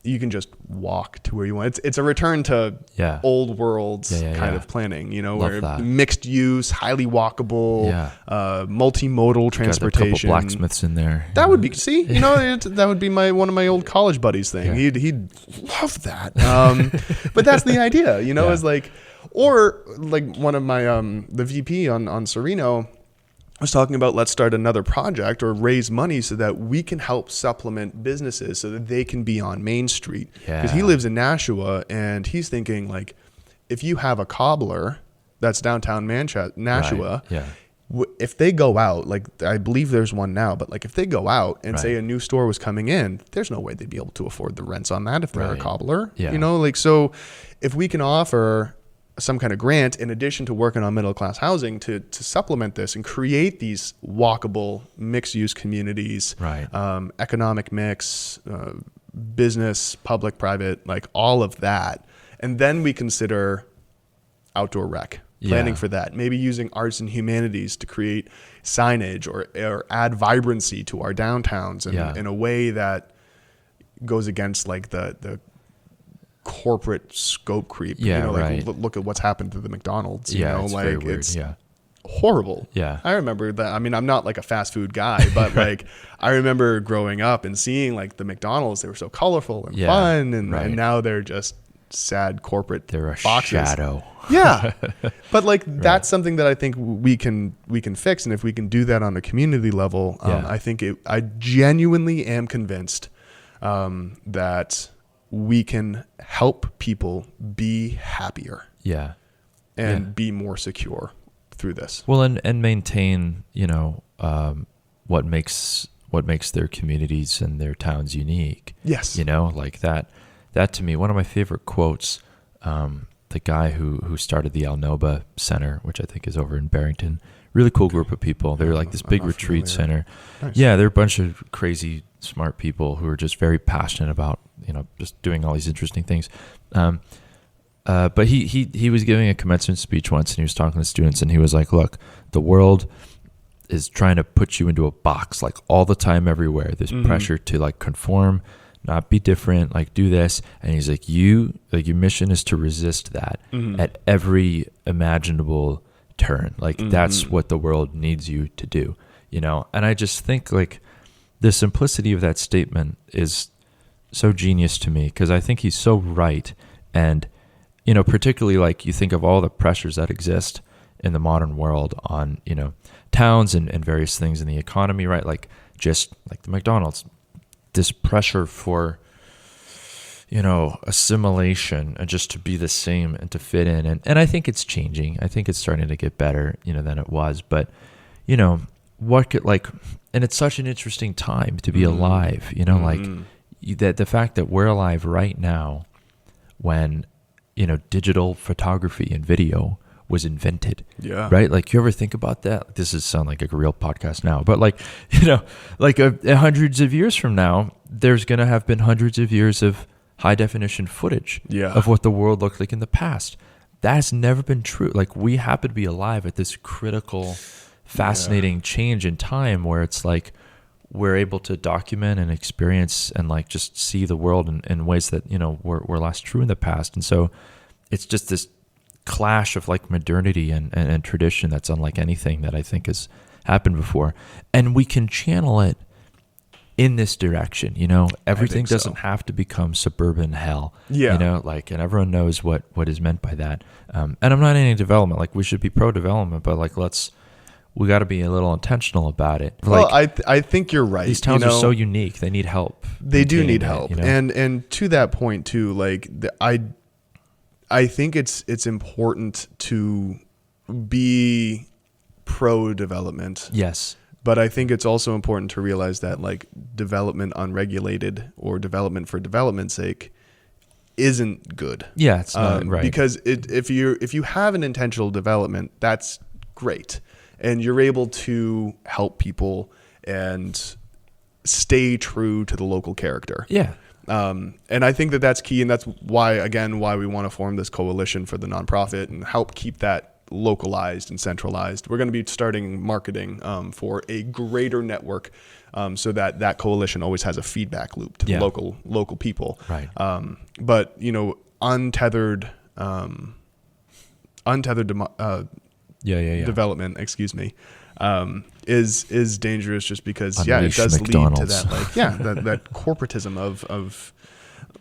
you can just walk to where you want. It's a return to old world kind of planning, where mixed use, highly walkable, multimodal transportation. Got a couple blacksmiths in there. That would be, that would be one of my old college buddies thing. He'd love that. But that's the idea, is like, or like one of my, the VP on Sereno was talking about, let's start another project or raise money so that we can help supplement businesses so that they can be on Main Street. Because he lives in Nashua, and he's thinking, like, if you have a cobbler that's downtown Nashua, if they go out, like I believe there's one now, but like if they go out and say a new store was coming in, there's no way they'd be able to afford the rents on that if they're a cobbler. So if we can offer some kind of grant in addition to working on middle class housing to supplement this and create these walkable mixed use communities, economic mix, business, public, private, like all of that. And then we consider outdoor rec, planning for that, maybe using arts and humanities to create signage or add vibrancy to our downtowns in a way that goes against like the corporate scope creep. Look at what's happened to the McDonald's. It's very weird. It's horrible. I remember that. I mean, I'm not like a fast food guy, but like I remember growing up and seeing like the McDonald's. They were so colorful and fun, and now they're just sad corporate. They're a boxes. Shadow. But like that's something that I think we can fix, and if we can do that on a community level, I think I genuinely am convinced that we can help people be happier and be more secure through this. Well, and maintain, what makes their communities and their towns unique. Yes. Like that to me, one of my favorite quotes, the guy who started the Alnoba Center, which I think is over in Barrington, really cool group of people. They're like this big retreat center. Nice. Yeah, they're a bunch of crazy, smart people who are just very passionate about, just doing all these interesting things. But he was giving a commencement speech once, and he was talking to students, and he was like, look, the world is trying to put you into a box like all the time, everywhere. There's pressure to like conform, not be different, like do this. And he's like, your mission is to resist that at every imaginable turn. Like that's what the world needs you to do, And I just think like the simplicity of that statement is so genius to me, because I think he's so right. And, particularly like you think of all the pressures that exist in the modern world on, towns and various things in the economy, right? Like just like the McDonald's, this pressure for, assimilation and just to be the same and to fit in. And I think it's changing. I think it's starting to get better, than it was. But, what could and it's such an interesting time to be alive, that the fact that we're alive right now when, digital photography and video was invented. Yeah. Right. Like, you ever think about that? This is sound like a real podcast now, but hundreds of years from now, there's going to have been hundreds of years of high definition footage of what the world looked like in the past. That's never been true. Like, we happen to be alive at this critical, fascinating change in time where it's like we're able to document and experience and like just see the world in ways that, were less true in the past. And so it's just this clash of like modernity and tradition that's unlike anything that I think has happened before. And we can channel it in this direction, everything doesn't have to become suburban hell, and everyone knows what is meant by that. And I'm not in any development, like we should be pro development, but like, we got to be a little intentional about it. Well, I think you're right. These towns are so unique. They need help. They do need help. And to that point too, I think it's important to be pro development. Yes. But I think it's also important to realize that like development unregulated or development for development's sake isn't good. Yeah, it's not right. Because if you have an intentional development, that's great, and you're able to help people and stay true to the local character. Yeah. And I think that that's key, and that's why we want to form this coalition for the nonprofit and help keep that localized and centralized. We're going to be starting marketing for a greater network, so that coalition always has a feedback loop to the local people. Right. But untethered development, excuse me, is dangerous just because Unleash it does McDonald's. lead to that that corporatism of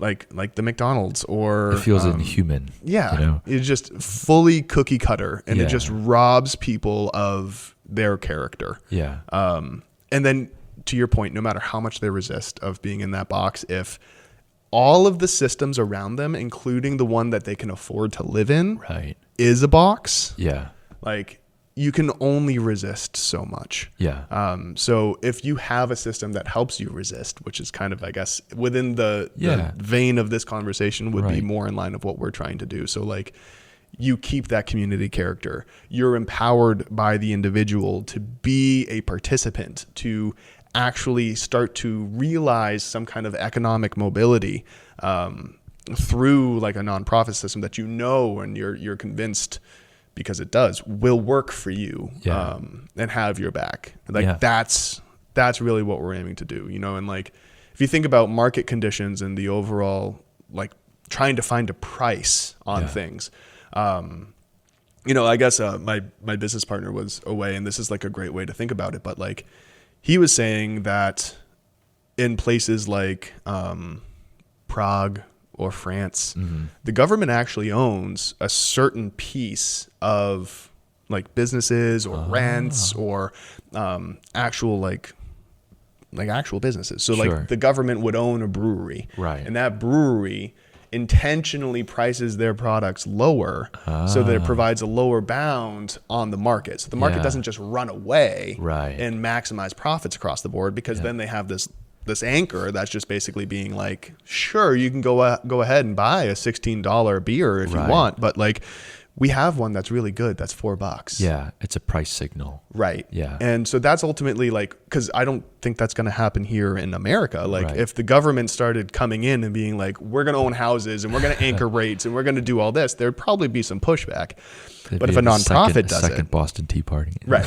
like the McDonald's, or it feels inhuman. Yeah, it's just fully cookie cutter, and it just robs people of their character. Yeah. And then to your point, no matter how much they resist of being in that box, if all of the systems around them, including the one that they can afford to live in, is a box. Yeah. Like, you can only resist so much. Yeah. So if you have a system that helps you resist, which is kind of, I guess, within the vein of this conversation, would be more in line of what we're trying to do. So like, you keep that community character. You're empowered by the individual to be a participant, to actually start to realize some kind of economic mobility through like a nonprofit system that and you're convinced, because it will work for you, and have your back. Like that's really what we're aiming to do, and like, if you think about market conditions and the overall, like, trying to find a price on things, I guess my business partner was away, and this is like a great way to think about it, but like, he was saying that in places like Prague or France, the government actually owns a certain piece of like businesses or rents or actual like actual businesses. So like, the government would own a brewery, and that brewery intentionally prices their products lower so that it provides a lower bound on the market. So the market doesn't just run away and maximize profits across the board, because then they have this anchor that's just basically being like, sure, you can go ahead and buy a $16 beer if you want, but like, we have one that's really good that's $4. Yeah, it's a price signal. Right. Yeah. And so that's ultimately like, because I don't think that's going to happen here in America. Like, if the government started coming in and being like, we're going to own houses and we're going to anchor rates and we're going to do all this, there'd probably be some pushback. But if a nonprofit does it, Boston Tea Party. Right.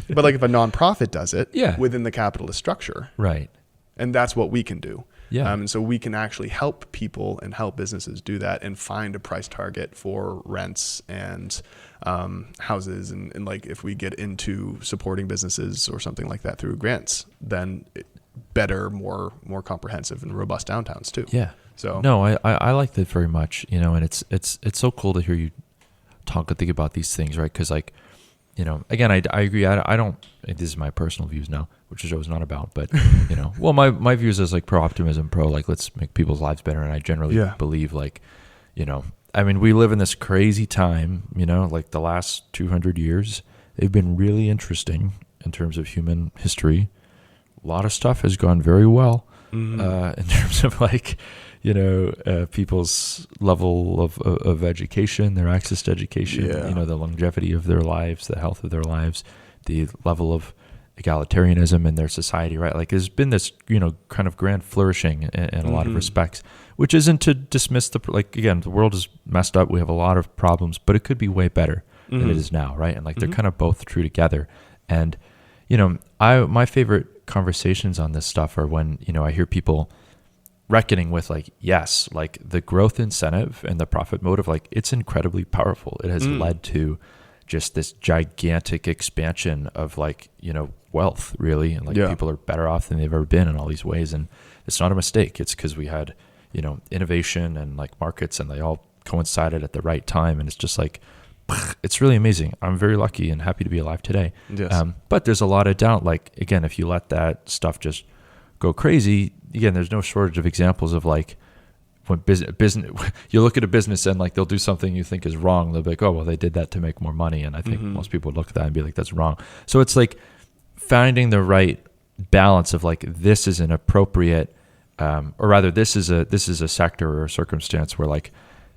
But like, if a nonprofit does it within the capitalist structure. Right. And that's what we can do. Yeah. And so we can actually help people and help businesses do that and find a price target for rents and houses. And like, if we get into supporting businesses or something like that through grants, then better, more comprehensive and robust downtowns too. Yeah. So no, I like that very much, and it's so cool to hear you think about these things, right? Because like, again, I agree. I don't, this is my personal views now, which the show is not about, but, well, my views is like pro optimism, pro, like, let's make people's lives better. And I generally believe like, I mean, we live in this crazy time, like the last 200 years, they've been really interesting in terms of human history. A lot of stuff has gone very well in terms of like, people's level of education, their access to education, the longevity of their lives, the health of their lives, the level of egalitarianism in their society, right? Like there's been this, kind of grand flourishing in a lot of respects, which isn't to dismiss again, the world is messed up. We have a lot of problems, but it could be way better than it is now, right? And like they're kind of both true together. And, my favorite conversations on this stuff are when, I hear people reckoning with like, yes, like the growth incentive and the profit motive, like it's incredibly powerful. It has led to just this gigantic expansion of like, wealth really. And like people are better off than they've ever been in all these ways. And it's not a mistake. It's because we had, innovation and like markets and they all coincided at the right time. And it's just like, it's really amazing. I'm very lucky and happy to be alive today. Yes. But there's a lot of doubt. Like, again, if you let that stuff just go crazy, again, there's no shortage of examples of like when business, you look at a business and like they'll do something you think is wrong. They'll be like, oh, well, they did that to make more money. And I think most people would look at that and be like, that's wrong. So it's like finding the right balance of like, this is an appropriate, or rather this is a sector or a circumstance where like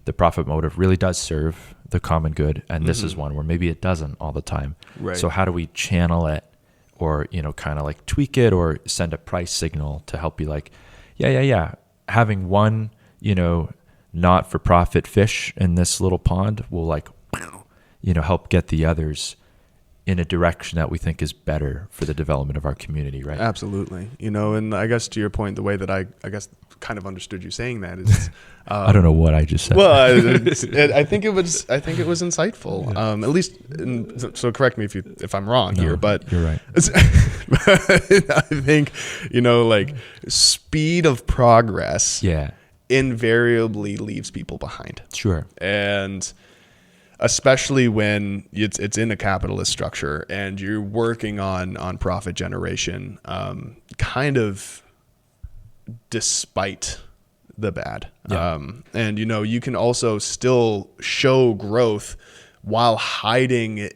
the profit motive really does serve the common good. And this is one where maybe it doesn't all the time. Right. So how do we channel it or, kind of like tweak it or send a price signal to help you like, yeah. Having one, not-for-profit fish in this little pond will like, help get the others in a direction that we think is better for the development of our community, right? Absolutely. And I guess to your point, the way that I guess kind of understood you saying that is, I don't know what I just said. Well, I think it was insightful. At least, so correct me if I'm wrong here, but you're right. I think, like speed of progress invariably leaves people behind. Sure. And especially when it's in a capitalist structure and you're working on profit generation, kind of despite the bad. And, you can also still show growth while hiding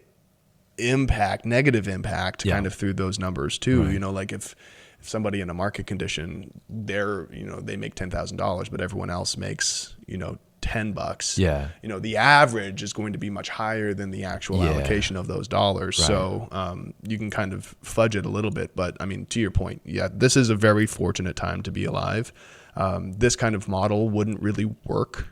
negative impact kind of through those numbers too. Right. Like if somebody in a market condition, they make $10,000, but everyone else makes, $10. Yeah. The average is going to be much higher than the actual allocation of those dollars. Right. So you can kind of fudge it a little bit. But I mean, to your point, this is a very fortunate time to be alive. This kind of model wouldn't really work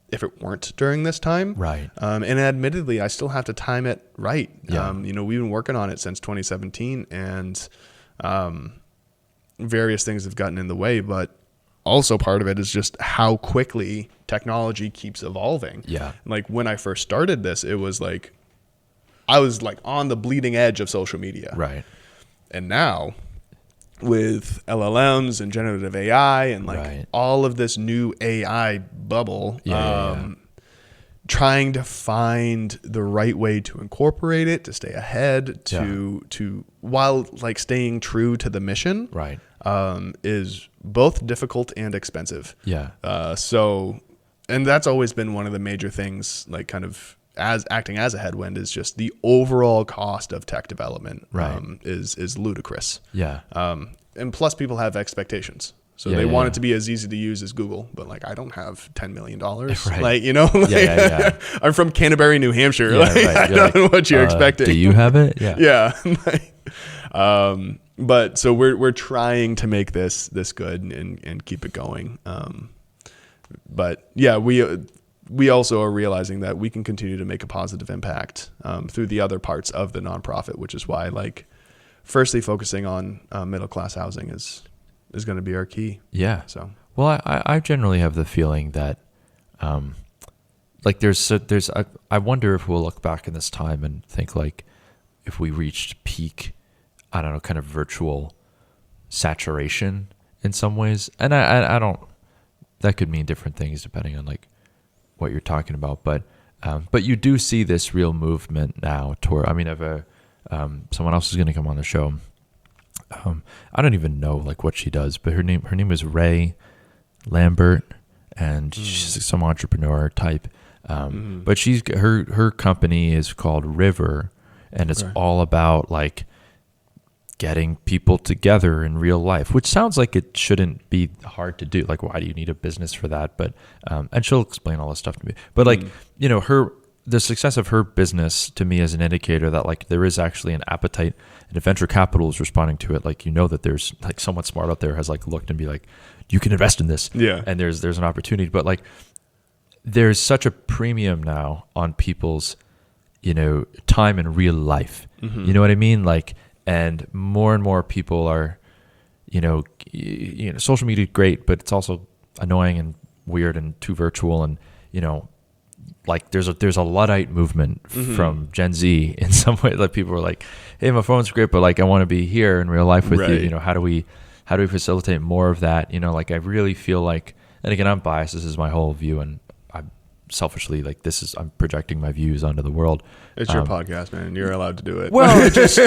if it weren't during this time. Right. And admittedly, I still have to time it right. Yeah. We've been working on it since 2017 and various things have gotten in the way, but also part of it is just how quickly technology keeps evolving. Yeah. Like when I first started this, it was like, I was like on the bleeding edge of social media. Right. And now with LLMs and generative AI and like all of this new AI bubble, trying to find the right way to incorporate it, to stay ahead, to while like staying true to the mission, right, is both difficult and expensive. Yeah. And that's always been one of the major things, like kind of as acting as a headwind, is just the overall cost of tech development. Right. Is ludicrous. Yeah. And plus people have expectations. So they want it to be as easy to use as Google, but like I don't have $10 million. Right. I'm from Canterbury, New Hampshire. Yeah, I don't know what you're expecting. Do you have it? Yeah. But so we're trying to make this good and keep it going. But yeah, we also are realizing that we can continue to make a positive impact through the other parts of the nonprofit, which is why like firstly focusing on middle class housing is going to be our key. Yeah. So, well, I generally have the feeling that, like I wonder if we'll look back in this time and think like, if we reached peak, I don't know, kind of virtual saturation in some ways. And I don't, that could mean different things depending on like what you're talking about. But But you do see this real movement now toward, I mean, someone else is going to come on the show. I don't even know like what she does, but her name is Ray Lambert, and she's some entrepreneur type. But her company is called River, and it's all about like getting people together in real life, which sounds like it shouldn't be hard to do. Like, why do you need a business for that? But and she'll explain all this stuff to me. But like, you know, the success of her business to me is an indicator that like there is actually an appetite, and if venture capital is responding to it, like, you know, that there's like someone smart out there has like looked and be like, you can invest in this. Yeah. And there's an opportunity. But like, there's such a premium now on people's, you know, time in real life. You know what I mean? Like, and more people are, you know, social media is great, but it's also annoying and weird and too virtual. And, you know, like there's a Luddite movement from Gen Z in some way. Like, people are like, hey, my phone's great, but like, I want to be here in real life with you. You know, how do we facilitate more of that? You know, like, I really feel like, and again, I'm biased. This is my whole view, and I'm selfishly like, I'm projecting my views onto the world. It's your podcast, man. You're allowed to do it. Well, it just,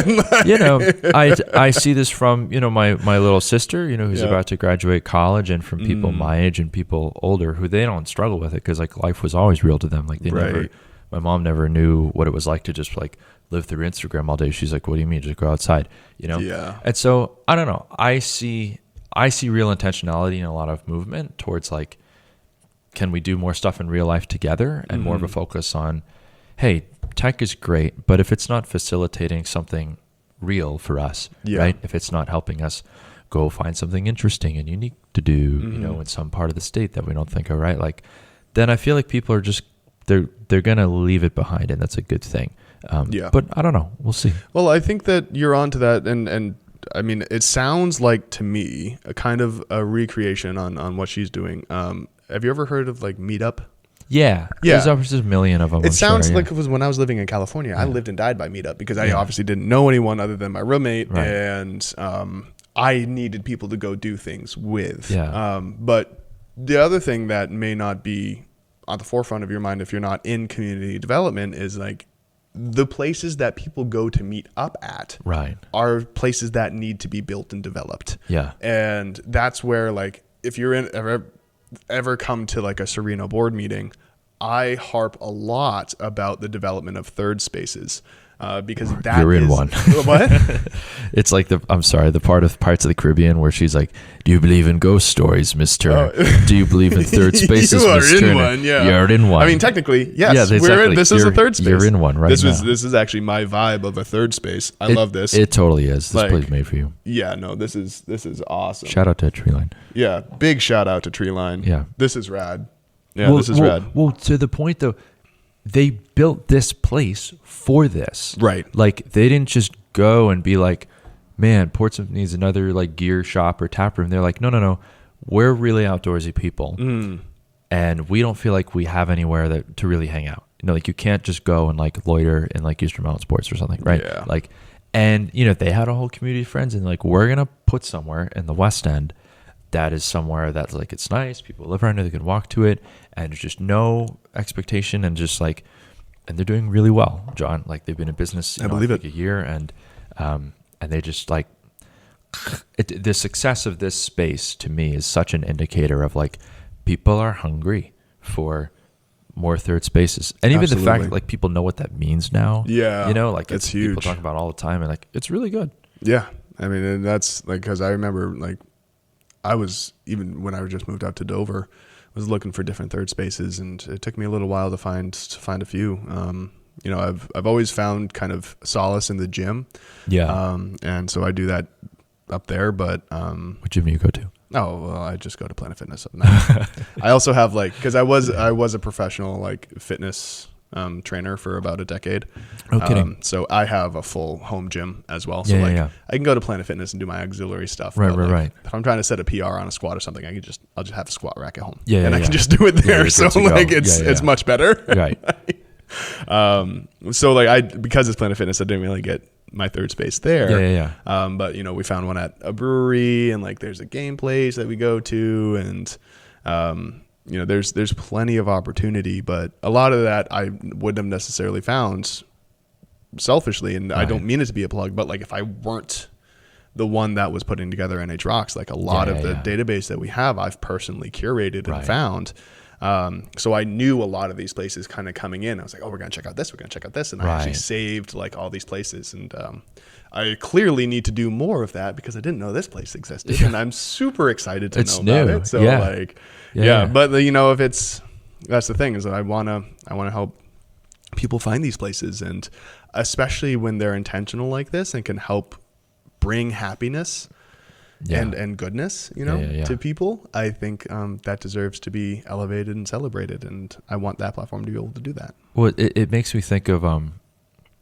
you know, I see this from, you know, my little sister, you know, who's about to graduate college, and from people my age and people older who they don't struggle with it because like life was always real to them. Like, my mom never knew what it was like to just like live through Instagram all day. She's like, what do you mean? Just go outside, you know? Yeah. And so I don't know. I see real intentionality and a lot of movement towards like, can we do more stuff in real life together, and more of a focus on, hey, tech is great, but if it's not facilitating something real for us, right? If it's not helping us go find something interesting and unique to do, you know, in some part of the state that we don't think are right, like, then I feel like people are just, they're going to leave it behind, and that's a good thing. But I don't know. We'll see. Well, I think that you're onto that. And I mean, it sounds like to me a kind of a recreation on what she's doing. Have you ever heard of like Meetup? Yeah. There's a million of them. It sounds like it was when I was living in California. I lived and died by Meetup because I obviously didn't know anyone other than my roommate. And I needed people to go do things with. But the other thing that may not be on the forefront of your mind if you're not in community development is like the places that people go to meet up at are places that need to be built and developed. And that's where, like, if you're ever come to like a Sereno board meeting, I harp a lot about the development of third spaces. Because that you're in one. What? It's like the Pirates of the Caribbean where she's like, "Do you believe in ghost stories, Miss Turner? Do you believe in third spaces, Miss Turner? One, yeah. You're in one." I mean, technically, yes. This is a third space. You're in one right now. This is actually my vibe of a third space. I love this. It totally is. This place made for you. Yeah, no, this is awesome. Shout out to Treeline. Yeah, big shout out to Treeline. Yeah, this is rad. Yeah, this is rad. Well, to the point though, they built this place for this. Right. Like, they didn't just go and be like, man, Portsmouth needs another like gear shop or tap room. They're like, no. We're really outdoorsy people. And we don't feel like we have anywhere to really hang out. You know, like, you can't just go and like loiter in like Eastern Mountain Sports or something, right? Yeah. Like, and you know, they had a whole community of friends, and like, we're going to put somewhere in the West End that is somewhere that's like, it's nice, people live around it, they can walk to it, and there's just no expectation, and just like, and they're doing really well, John. Like, they've been in business like a year, and they just like the success of this space to me is such an indicator of like, people are hungry for more third spaces, and even the fact that like people know what that means now. Yeah, you know, like, it's huge. People talk about it all the time, and like, it's really good. Yeah, I mean, and that's like, because I remember like, I was, even when I just moved out to Dover, was looking for different third spaces, and it took me a little while to find a few. You know, I've always found kind of solace in the gym. Yeah. And so I do that up there, but what gym do you go to? Oh, well, I just go to Planet Fitness. I also have like, because I was a professional like fitness trainer for about a decade. No kidding. So I have a full home gym as well. So I can go to Planet Fitness and do my auxiliary stuff. Right. If I'm trying to set a PR on a squat or something, I'll just have a squat rack at home. I can just do it there. So like, it's much better. Right. So like, because it's Planet Fitness, I didn't really get my third space there. But you know, we found one at a brewery, and like, there's a game place that we go to, and there's plenty of opportunity, but a lot of that I wouldn't have necessarily found selfishly. And I don't mean it to be a plug, but like if I weren't the one that was putting together NH Rocks, like a lot of the database that we have, I've personally curated and found. So I knew a lot of these places kind of coming in. I was like, oh, we're going to check out this. We're going to check out this. And I actually saved like all these places. And I clearly need to do more of that because I didn't know this place existed. And I'm super excited to know about it. So but if that's the thing is that I want to help people find these places. And especially when they're intentional like this and can help bring happiness and goodness, to people, I think that deserves to be elevated and celebrated. And I want that platform to be able to do that. Well, it makes me think of, and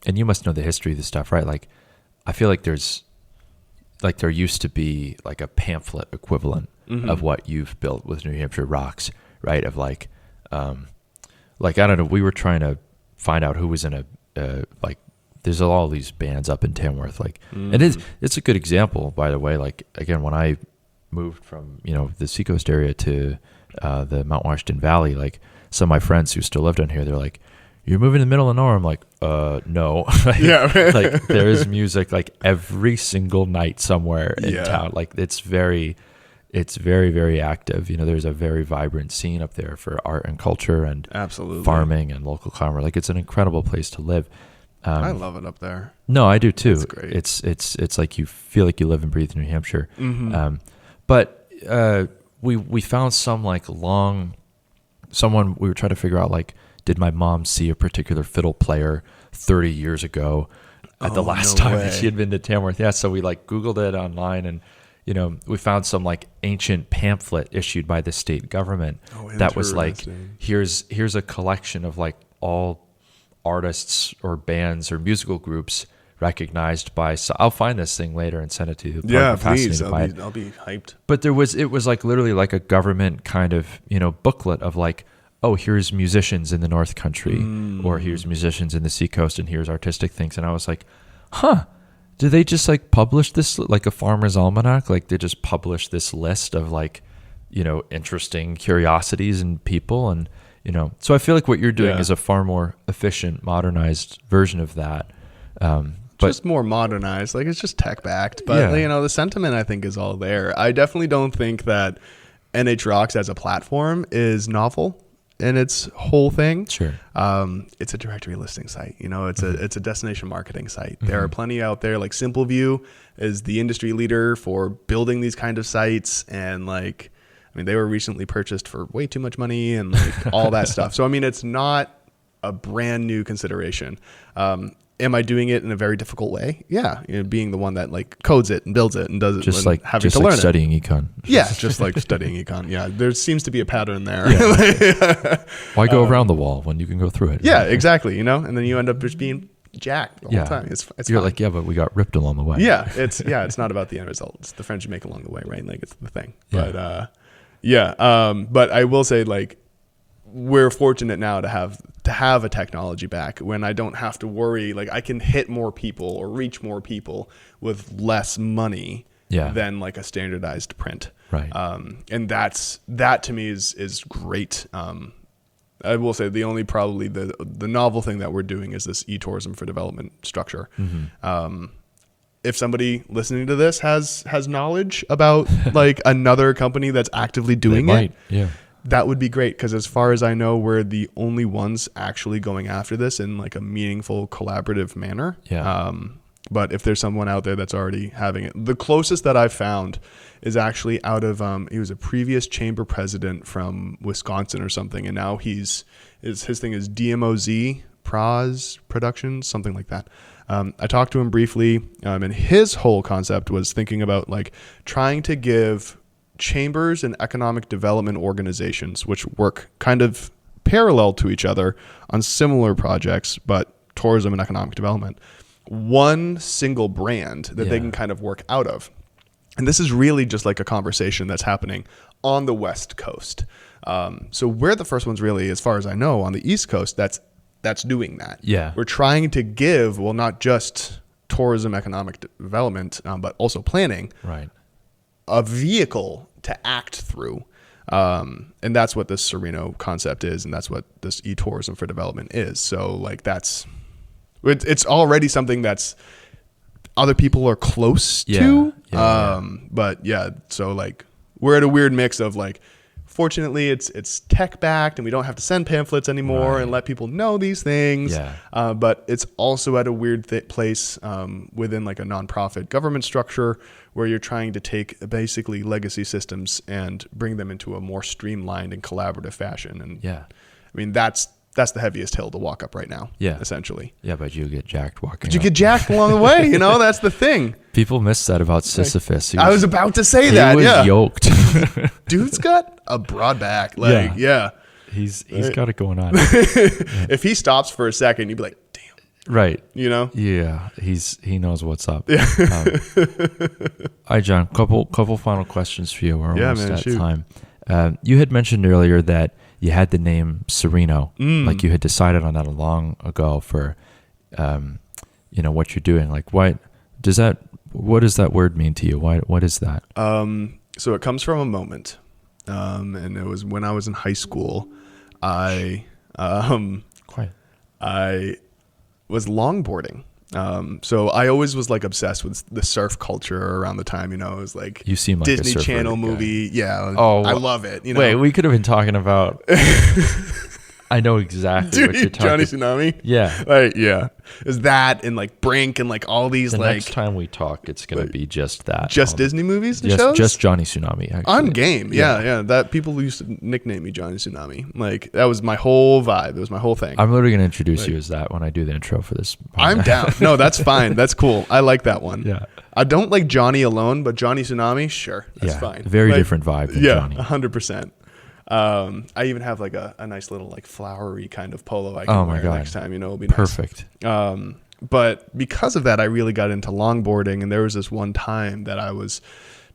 you must know the history of this stuff, right? Like, I feel like there used to be like a pamphlet equivalent of what you've built with New Hampshire Rocks, right? Of like I don't know, we were trying to find out who was in there's all these bands up in Tamworth, and it's a good example, by the way. Like, again, when I moved from, the Seacoast area to the Mount Washington Valley, like some of my friends who still live down here, they're like, you're moving to the middle of nowhere. I'm like, no. Like there is music like every single night somewhere in town. Like it's very, very active. There's a very vibrant scene up there for art and culture and farming and local commerce. Like it's an incredible place to live. I love it up there. No, I do too. It's great. It's like you feel like you live and breathe in New Hampshire. But we found some someone we were trying to figure out, like, did my mom see a particular fiddle player 30 years ago at the last time that she had been to Tamworth? Yeah, so we Googled it online, and we found some ancient pamphlet issued by the state government that was like, here's a collection of all artists or bands or musical groups recognized by. So I'll find this thing later and send it to you. Yeah, please. I'll be hyped. But it was literally like a government kind of booklet of oh, here's musicians in the North Country, or here's musicians in the Seacoast, and here's artistic things. And I was like, do they just publish this like a farmer's almanac? Like they just publish this list of interesting curiosities and people, and so I feel like what you're doing is a far more efficient, modernized version of that. Just more modernized, it's just tech backed, but the sentiment I think is all there. I definitely don't think that NH Rocks as a platform is novel in its whole thing. Sure. It's a directory listing site. It's a destination marketing site. There are plenty out there. Like SimpleView is the industry leader for building these kind of sites, and they were recently purchased for way too much money and all that stuff. So it's not a brand new consideration. Am I doing it in a very difficult way? Yeah, being the one that codes it and builds it and does it, just having to learn studying econ. Yeah, just like studying econ. Yeah, there seems to be a pattern there. Yeah. Why go around the wall when you can go through it? Yeah, exactly. And then you end up just being jacked the whole time. It's You're fine. but we got ripped along the way. Yeah, it's not about the end result. It's the friends you make along the way, right? It's the thing. Yeah. But but I will say we're fortunate now to have a technology back when I don't have to worry. I can hit more people or reach more people with less money than a standardized print. Right. And that to me is great. I will say probably the novel thing that we're doing is this e-tourism for development structure. If somebody listening to this has knowledge about another company that's actively doing it, that would be great, because as far as I know, we're the only ones actually going after this in a meaningful collaborative manner. But if there's someone out there that's already having it, the closest that I've found is actually out of he was a previous chamber president from Wisconsin or something, and now his thing is DMOZ Pros Productions, something like that. I talked to him briefly, and his whole concept was thinking about trying to give chambers and economic development organizations, which work kind of parallel to each other on similar projects, but tourism and economic development, one single brand that they can kind of work out of. And this is really just a conversation that's happening on the West Coast. So we're the first ones really, as far as I know, on the East Coast that's doing that. Yeah. We're trying to give, not just tourism, economic development, but also planning. Right. A vehicle to act through And that's what this Sereno concept is, and that's what this e-tourism for development is. So like it's already something that's other people are close to. But yeah, so like we're at a weird mix of like, fortunately it's tech backed and we don't have to send pamphlets anymore and let people know these things. But it's also at a weird place within like a nonprofit government structure where you're trying to take basically legacy systems and bring them into a more streamlined and collaborative fashion. And I mean, that's the heaviest hill to walk up right now. Essentially. But you get jacked walking. But you get jacked along the way. You know, that's the thing. People miss that about Sisyphus. I was about to say that. He was yoked. Dude's got a broad back. Like, he's got it going on. If he stops for a second, you'd be like, damn. Right. You know? Yeah. He knows what's up. All right, John. Couple final questions for you. We're almost at time. You had mentioned earlier that you had the name Sereno, like you had decided on that a long ago for, what you're doing. Like, what does that word mean to you? What is that? So it comes from a moment, and it was when I was in high school. I was longboarding. So I always was like obsessed with the surf culture around the time, it was like you seem like Disney a surfer Channel guy. movie. Yeah. Oh, I love it. Wait, we could have been talking about, I know exactly what you're talking Johnny Tsunami. Yeah. Like, yeah. Is that and like Brink and like all these the like. Next time we talk, it's going to be just that. Just Disney movies and shows? Just Johnny Tsunami, actually. On game. Yeah. That people used to nickname me Johnny Tsunami. Like that was my whole vibe. It was my whole thing. I'm literally going to introduce you as that when I do the intro for this podcast. I'm down. No, that's fine. That's cool. I like that one. Yeah. I don't like Johnny alone, but Johnny Tsunami, sure. That's fine. Very different vibe than Johnny. 100%. I even have like a nice little like flowery kind of polo I can wear next time, it'll be nice. Perfect. But because of that, I really got into longboarding, and there was this one time that I was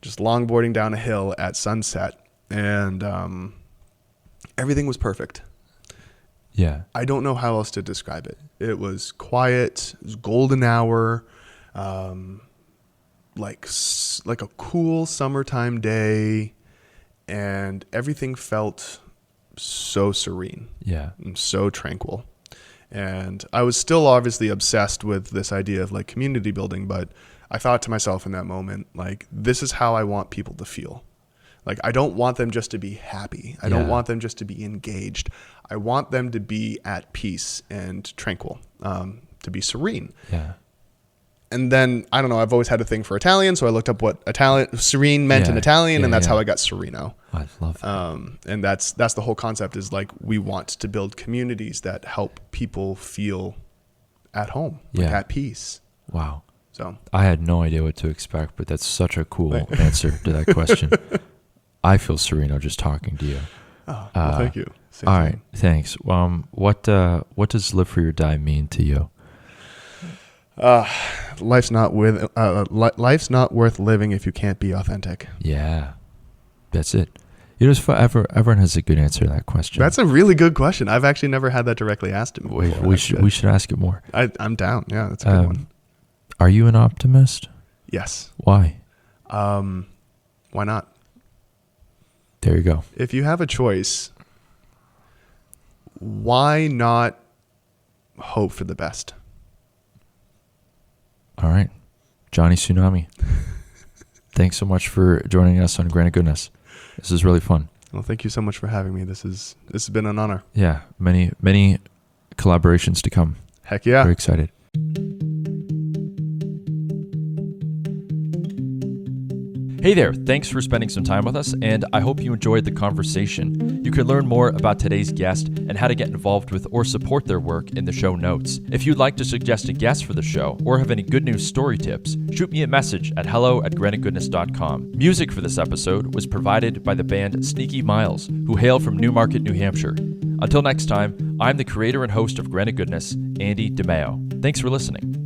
just longboarding down a hill at sunset, and everything was perfect. Yeah. I don't know how else to describe it. It was quiet, it was golden hour, like a cool summertime day, and everything felt so serene. Yeah. And so tranquil. And I was still obviously obsessed with this idea of like community building, but I thought to myself in that moment, like, this is how I want people to feel. Like, I don't want them just to be happy. I don't want them just to be engaged. I want them to be at peace and tranquil, to be serene. Yeah. And then, I don't know, I've always had a thing for Italian, so I looked up what serene meant in Italian, and that's how I got Sereno. I love that. And that's the whole concept, is like, we want to build communities that help people feel at home, like at peace. Wow. So I had no idea what to expect, but that's such a cool answer to that question. I feel Sereno just talking to you. Oh, well, thank you. Same all right, thanks. What does live free or die mean to you? Life's not worth living if you can't be authentic. Yeah, that's it. Everyone has a good answer to that question. That's a really good question. I've actually never had that directly asked to me before. We should ask it more. I'm down. Yeah, that's a good one. Are you an optimist? Yes. Why? Why not? There you go. If you have a choice, why not hope for the best? All right. Johnny Tsunami. Thanks so much for joining us on Granite Goodness. This is really fun. Well, thank you so much for having me. This has been an honor. Yeah. Many collaborations to come. Heck yeah. Very excited. Hey there, thanks for spending some time with us, and I hope you enjoyed the conversation. You can learn more about today's guest and how to get involved with or support their work in the show notes. If you'd like to suggest a guest for the show or have any good news story tips, shoot me a message at hello@granitegoodness.com. Music for this episode was provided by the band Sneaky Miles, who hail from Newmarket, New Hampshire. Until next time, I'm the creator and host of Granite Goodness, Andy DeMeo. Thanks for listening.